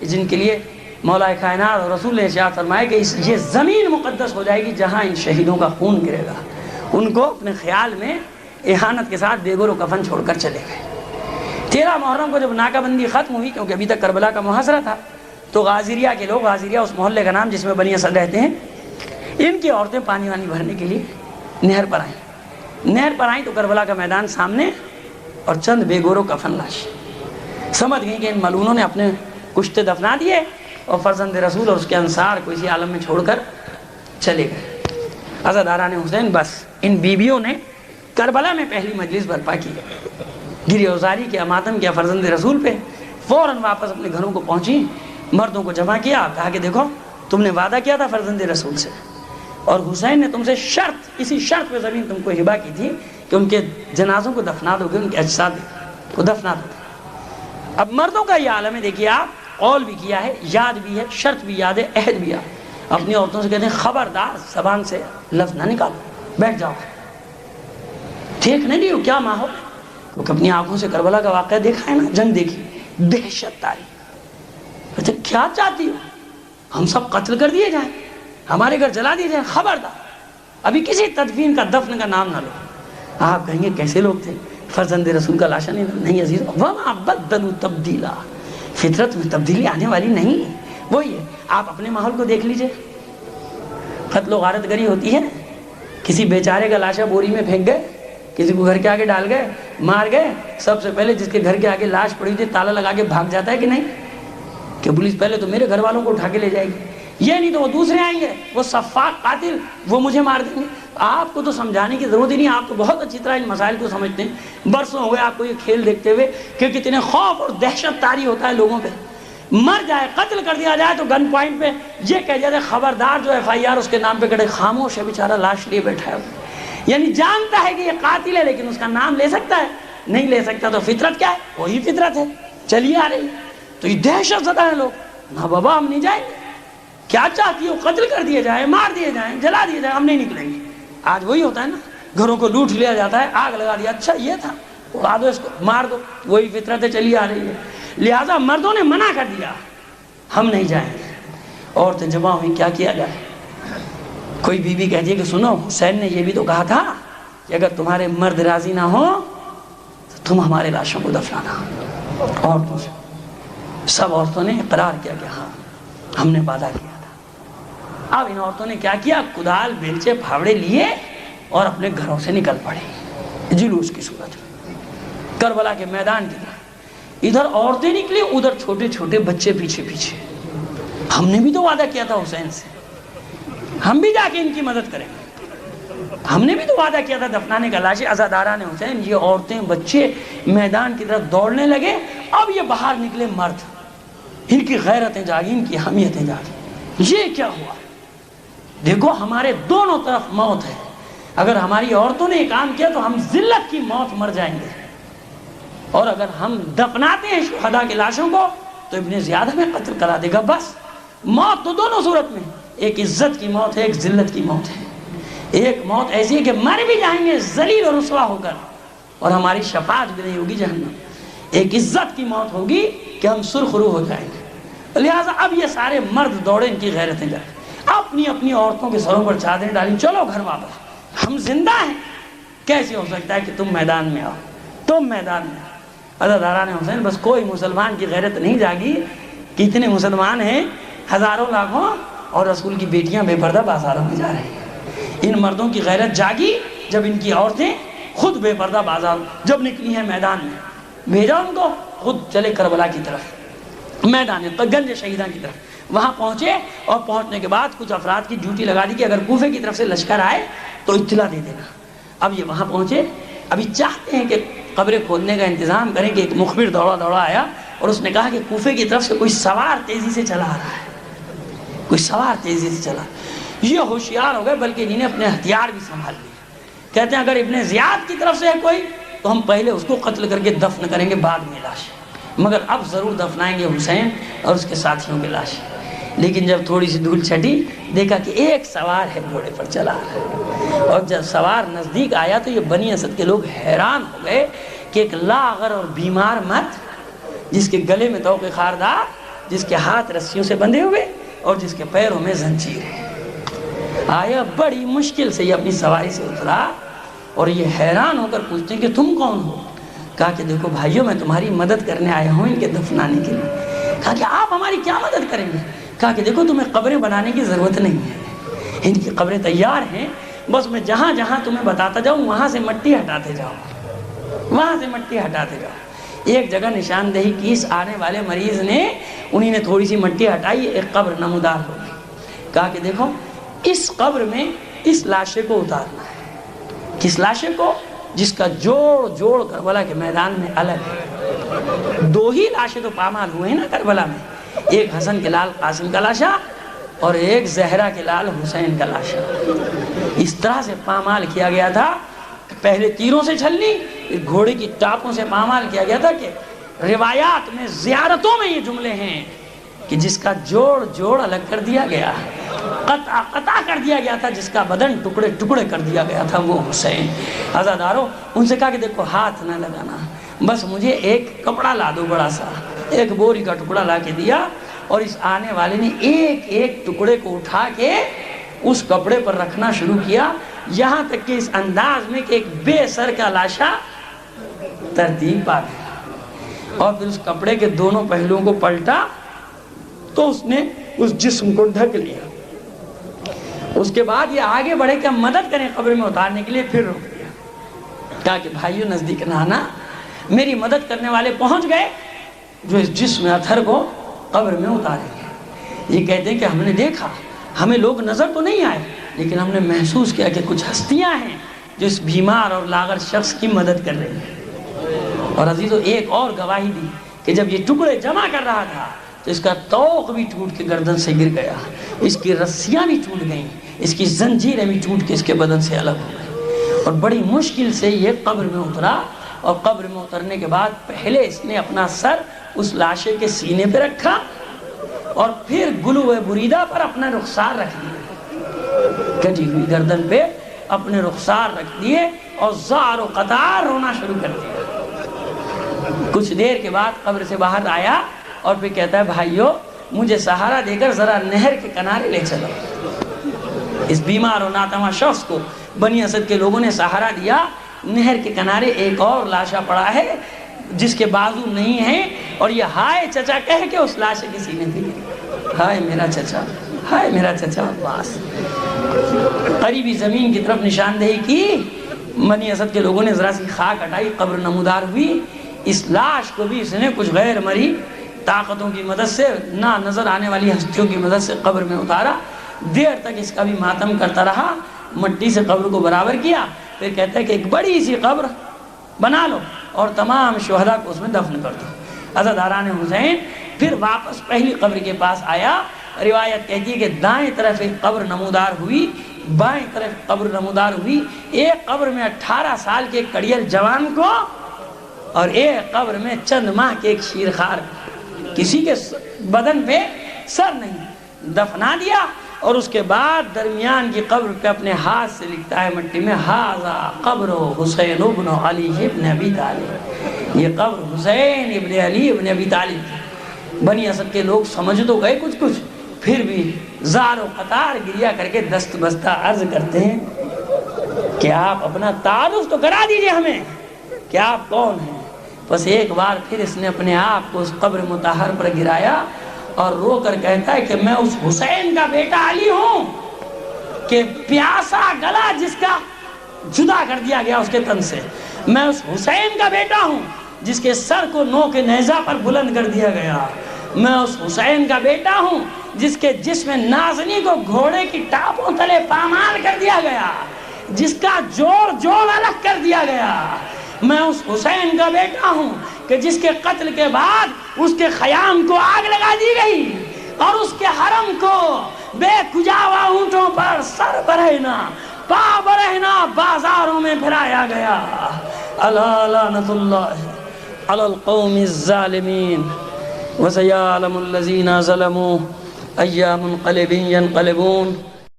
جن کے لیے مولا کائنات اور رسول نے ارشاد فرمایا کہ یہ زمین مقدس ہو جائے گی جہاں ان شہیدوں کا خون گرے گا، ان کو اپنے خیال میں احانت کے ساتھ بے گرو کفن چھوڑ کر چلے گئے۔ 13 محرم کو جب ناکہ بندی ختم ہوئی، کیونکہ ابھی تک کربلا کا محاصرہ تھا، تو غازریہ کے لوگ، غازریہ اس محلے کا نام جس میں بنی اسد رہتے ہیں، ان کی عورتیں پانی وانی بھرنے کے لیے نہر پر آئیں۔ نہر پر آئیں تو کربلا کا میدان سامنے اور چند بے گورو کفن لاش۔ سمجھ گئی کہ ان ملعونوں نے اپنے کشتے دفنا دیے اور فرزند رسول اور اس کے انصار کو اسی عالم میں چھوڑ کر چلے گئے۔ عزاداران حسین، بس ان بیویوں نے کربلا میں پہلی مجلس برپا کی، گری اوزاری کیا، ماتم کیا فرزند رسول پہ، فوراً واپس اپنے گھروں کو پہنچی، مردوں کو جمع کیا، کہا کہ دیکھو تم نے وعدہ کیا تھا فرزند رسول سے، اور حسین نے تم سے شرط، اسی شرط پہ زمین تم کو ہبہ کی تھی کہ ان کے جنازوں کو دفنا دو گے، ان کے اجساد کو دفنا دو گے۔ اب مردوں کا یہ عالم ہے، دیکھیے آپ، قول بھی کیا ہے، یاد بھی ہے، شرط بھی یاد ہے، عہد بھی یاد۔ اپنی عورتوں سے کہتے ہیں خبردار زبان سے لفظ نہ نکالو، بیٹھ جاؤ، ٹھیک نہیں ہو، کیا ماحول، کیونکہ اپنی آنکھوں سے کربلا کا واقعہ دیکھا ہے نا، جنگ دیکھی، دہشت تاری. اچھا کیا چاہتی ہو؟ ہم سب قتل کر دیے جائیں، ہمارے گھر جلا دیے جائیں، خبردار ابھی کسی تدفین کا دفن کا نام نہ لو. آپ کہیں گے کیسے لوگ تھے، فرزند رسول کا لاشا نہیں عزیز. وَمَا بَدَّلُوا تَبْدِيلًا، فطرت میں تبدیلی آنے والی نہیں ہے. وہی ہے، آپ اپنے ماحول کو دیکھ لیجئے. قتل و غارت گری ہوتی ہے، کسی بیچارے کا لاشا بوری میں پھینک گئے، کسی کو گھر کے آگے ڈال گئے، مار گئے. سب سے پہلے جس کے گھر کے آگے لاش پڑی تھی تالا لگا کے بھاگ جاتا ہے کہ نہیں، کہ پولیس پہلے تو میرے گھر والوں کو اٹھا کے لے جائے گی، یہ نہیں تو وہ دوسرے آئیں گے، وہ سفاک قاتل، وہ مجھے مار دیں گے. آپ کو تو سمجھانے کی ضرورت ہی نہیں، آپ تو بہت اچھی طرح ان مسائل کو سمجھتے ہیں. برسوں ہو گئے آپ کو یہ کھیل دیکھتے ہوئے کہ کتنے خوف اور دہشت طاری ہوتا ہے لوگوں پہ. مر جائے، قتل کر دیا جائے تو گن پوائنٹ پہ یہ کہہ جاتے خبردار جو FIR اس کے نام پہ کٹے. خاموش ہے بیچارہ، لاش لیے بیٹھا ہے، یعنی جانتا ہے کہ یہ قاتل ہے لیکن اس کا نام لے سکتا ہے نہیں لے سکتا. تو فطرت کیا ہے؟ وہی فطرت ہے، چلی آ رہی. تو یہ دہشت زدہ ہے لوگ، نہ بابا ہم نہیں جائیں گے. کیا چاہتی ہو؟ قتل کر دیے جائیں، مار دیے جائیں، جلا دیے جائیں، ہم نہیں نکلیں گے. آج وہی ہوتا ہے نا، گھروں کو لوٹ لیا جاتا ہے، آگ لگا دیا، اچھا یہ تھا، اڑا دو اس کو، مار دو. وہی فطرت چلی آ رہی ہے. لہٰذا مردوں نے منع کر دیا، ہم نہیں جائیں گے. عورتیں جمع ہوئی، کیا کیا جائے؟ کوئی بیوی کہتی ہے کہ سنو، حسین نے یہ بھی تو کہا تھا کہ اگر تمہارے مرد راضی نہ ہو تو تم ہمارے لاشوں کو دفنانا. عورتوں سے سب عورتوں نے اقرار کیا کہ ہاں ہم نے وعدہ کیا تھا. اب ان عورتوں نے کیا کیا؟ کدال بیلچے پھاوڑے لیے اور اپنے گھروں سے نکل پڑے جلوس کی صورت میں کربلا کے میدان کی طرف. ادھر عورتیں نکلی، ادھر چھوٹے چھوٹے بچے پیچھے پیچھے. ہم نے بھی تو وعدہ کیا تھا حسین سے، ہم بھی جا کے ان کی مدد کریں گے، ہم نے بھی تو وعدہ کیا تھا دفنانے کا لاشیں. عزاداران حسین، یہ عورتیں بچے میدان کی طرف دوڑنے لگے. اب یہ باہر نکلے مرد، ان کی غیرتیں جاگی، ان کی حمیتیں جاگی. یہ کیا ہوا؟ دیکھو ہمارے دونوں طرف موت ہے. اگر ہماری عورتوں نے یہ کام کیا تو ہم ذلت کی موت مر جائیں گے، اور اگر ہم دفناتے ہیں شہداء کی لاشوں کو تو ابن زیاد ہمیں قتل کرا دے گا. بس موت تو دونوں صورت میں، ایک عزت کی موت ہے، ایک ذلت کی موت ہے. ایک موت ایسی ہے کہ مر بھی جائیں گے ذلیل اور رسوا ہو کر، اور ہماری شفاعت بھی نہیں ہوگی جہنم. ایک عزت کی موت ہوگی کہ ہم سرخ رو ہو جائیں گے. لہٰذا اب یہ سارے مرد دوڑے، ان کی غیرتیں جائیں، اپنی اپنی عورتوں کے سروں پر چادریں ڈالیں، چلو گھر واپس، ہم زندہ ہیں. کیسے ہو سکتا ہے کہ تم میدان میں آؤ، تم میدان میں آؤ. عزاداران حسین، بس کوئی مسلمان کی غیرت نہیں جاگی. کتنے مسلمان ہیں، ہزاروں لاکھوں، اور رسول کی بیٹیاں بے پردہ بازاروں میں جا رہی ہیں. ان مردوں کی غیرت جاگی جب ان کی عورتیں خود بے پردہ بازار جب نکلی ہیں میدان میں. بھیجا ان کو، خود چلے کربلا کی طرف، میدان گنج شہیداں کی طرف. وہاں پہنچے، اور پہنچنے کے بعد کچھ افراد کی ڈیوٹی لگا دی کہ اگر کوفے کی طرف سے لشکر آئے تو اطلاع دے دینا. اب یہ وہاں پہنچے، ابھی چاہتے ہیں کہ قبریں کھودنے کا انتظام کریں کہ ایک مخبر دوڑا دوڑا آیا اور اس نے کہا کہ کوفے کی طرف سے کوئی سوار تیزی سے چلا آ رہا ہے، کوئی سوار تیزی سے چلا. یہ ہوشیار ہو گئے، بلکہ انہیں اپنے ہتھیار بھی سنبھال لیے. کہتے ہیں اگر ابن زیاد کی طرف سے ہے کوئی تو ہم پہلے اس کو قتل کر کے دفن کریں گے، بعد میں لاش، مگر اب ضرور دفنائیں گے حسین اور اس کے ساتھیوں کی لاش. لیکن جب تھوڑی سی دھول چھٹی، دیکھا کہ ایک سوار ہے گھوڑے پر چلا رہا ہے. اور جب سوار نزدیک آیا تو یہ بنی اسد کے لوگ حیران ہو گئے کہ ایک لاغر اور بیمار مرد، جس کے گلے میں طوق خاردار، جس کے ہاتھ رسیوں سے بندھے ہوئے اور جس کے پیروں میں زنجیر ہے، آیا. بڑی مشکل سے یہ اپنی سواری سے اترا اور یہ حیران ہو کر پوچھتے ہیں کہ تم کون ہو؟ کہا کہ دیکھو بھائیوں، میں تمہاری مدد کرنے آیا ہوں ان کے دفنانے کے لیے. کہا کہ آپ ہماری کیا مدد کریں گے؟ کہا کہ دیکھو تمہیں قبریں بنانے کی ضرورت نہیں ہے، ان کی قبریں تیار ہیں، بس میں جہاں جہاں تمہیں بتاتا جاؤں وہاں سے مٹی ہٹاتے جاؤ، وہاں سے مٹی ہٹاتے جاؤ. ایک جگہ نشاندہی کی، اس آنے والے مریض نے، انہی نے تھوڑی سی مٹی ہٹائی، ایک قبر نمودار ہو گئی. کہا کہ دیکھو اس قبر میں اس لاشے کو اتارنا ہے. کس لاشے کو؟ جس کا جوڑ جوڑ کربلا کے میدان میں الگ ہے. دو ہی لاشیں تو پامال ہوئے ہیں نا کربلا میں، ایک حسن کے لال قاسم کا لاشا اور ایک زہرا کے لال حسین کا لاشا. اس طرح سے پامال کیا گیا تھا، پہلے تیروں سے چھلنی، پھر گھوڑے کی ٹاپوں سے پامال کیا گیا تھا. کہ روایات میں، زیارتوں میں یہ جملے ہیں کہ جس کا جوڑ جوڑ الگ کر دیا گیا، قطع کر دیا گیا تھا، جس کا بدن ٹکڑے ٹکڑے کر دیا گیا تھا، وہ حسین۔ عزادارو، ان سے کہا کہ دیکھو ہاتھ نہ لگانا، بس مجھے ایک کپڑا لا دو بڑا سا، ایک بوری کا ٹکڑا لا کے دیا، اور اس آنے والے نے ایک ایک ٹکڑے کو اٹھا کے اس کپڑے پر رکھنا شروع کیا، یہاں تک کہ اس انداز میں کہ ایک بے سر کا لاشا ترتیب پا گیا، اور پھر اس کپڑے کے دونوں پہلوؤں کو پلٹا تو اس نے اس جسم کو ڈھک لیا۔ اس کے بعد یہ آگے بڑھے کہ ہم مدد کریں قبر میں اتارنے کے لیے، پھر رک گیا، کہا کہ بھائیو نزدیک نہ آنا، میری مدد کرنے والے پہنچ گئے جو اس جسم اتھر کو قبر میں اتاریں گے۔ یہ کہتے ہیں کہ ہم نے دیکھا، ہمیں لوگ نظر تو نہیں آئے، لیکن ہم نے محسوس کیا کہ کچھ ہستیاں ہیں جو اس بیمار اور لاغر شخص کی مدد کر رہی ہیں۔ اور عزیزو، ایک اور گواہی دی کہ جب یہ ٹکڑے جمع کر رہا تھا تو اس کا طوق بھی ٹوٹ کے گردن سے گر گیا، اس کی رسیاں بھی ٹوٹ گئیں، اس کی زنجیریں بھی ٹوٹ کے اس کے بدن سے الگ ہو گئی، اور بڑی مشکل سے یہ قبر میں اترا۔ اور قبر میں اترنے کے بعد پہلے اس نے اپنا سر اس لاشے کے سینے پہ رکھا، اور پھر گلو بریدہ پر اپنا رخسار رکھ دیا، کٹی ہوئی گردن پہ اپنے رخسار رکھ دیے، اور زار و قطار رونا شروع کر دیا۔ کچھ دیر کے بعد قبر سے باہر آیا، اور پھر کہتا ہے بھائیو مجھے سہارا دے کر ذرا نہر کے کنارے لے چلو۔ اس بیمار و ناتواں شخص کو بنی اسد کے لوگوں نے سہارا دیا، نہر کے کنارے ایک اور لاشا پڑا ہے جس کے بازو نہیں ہیں، اور یہ ہائے چچا کہہ کے اس لاشے کے سینے پہ گرا، ہائے میرا چچا، ہائے میرا چچا عباس۔ قریبی زمین کی طرف نشاندہی کی، بنی اسد کے لوگوں نے ذرا سی خاک ہٹائی، قبر نمودار ہوئی، اس لاش کو بھی اس نے کچھ غیر مرئی طاقتوں کی مدد سے، نہ نظر آنے والی ہستیوں کی مدد سے قبر میں اتارا۔ دیر تک اس کا بھی ماتم کرتا رہا، مٹی سے قبر کو برابر کیا، پھر کہتا ہے کہ ایک بڑی سی قبر بنا لو اور تمام شہداء کو اس میں دفن کر دو۔ عزاداران حسین پھر واپس پہلی قبر کے پاس آیا، روایت کہتی ہے کہ دائیں طرف ایک قبر نمودار ہوئی، بائیں طرف قبر نمودار ہوئی، ایک قبر میں 18 سال کے کڑیل جوان کو، اور ایک قبر میں چند ماہ کے ایک شیرخوار، کسی کے بدن پہ سر نہیں، دفنا دیا۔ اور اس کے بعد درمیان کی قبر پہ اپنے ہاتھ سے لکھتا ہے مٹی میں، ھذا قبر حسین ابن علی ابن ابی طالب، یہ قبر حسین ابن علی ابن ابی طالب کی۔ بنی اسد کے لوگ سمجھ تو گئے کچھ، پھر بھی زار و قطار گریا کر کے دست بستہ عرض کرتے ہیں کہ آپ اپنا تعارف تو کرا دیجئے ہمیں کہ آپ کون ہیں۔ بس ایک بار پھر اس نے اپنے آپ کو اس قبر مطہر پر گرایا، اور رو کر کہتا ہے کہ میں اس حسین کا بیٹا علی ہوں کہ پیاسا گلا جس کا جدا کر دیا گیا اس کے تن سے، میں اس حسین کا بیٹا ہوں جس کے سر کو نو کے نیزہ پر بلند کر دیا گیا، میں اس حسین کا بیٹا ہوں جس کے جسم نازنی کو گھوڑے کی ٹاپوں تلے پامال کر دیا گیا، جس کا جوڑ الگ کر دیا گیا، میں اس حسین کا بیٹا ہوں کہ جس کے قتل کے بعد اس کے خیام کو آگ لگا دی گئی، اور اس کے حرم کو بے کجاوا اونٹوں پر سر برہنہ پا برہنہ بازاروں میں پھرایا گیا۔ الا لعنت اللہ علی القوم الظالمین، وسیعلم الذین ظلموا ای منقلب ینقلبون۔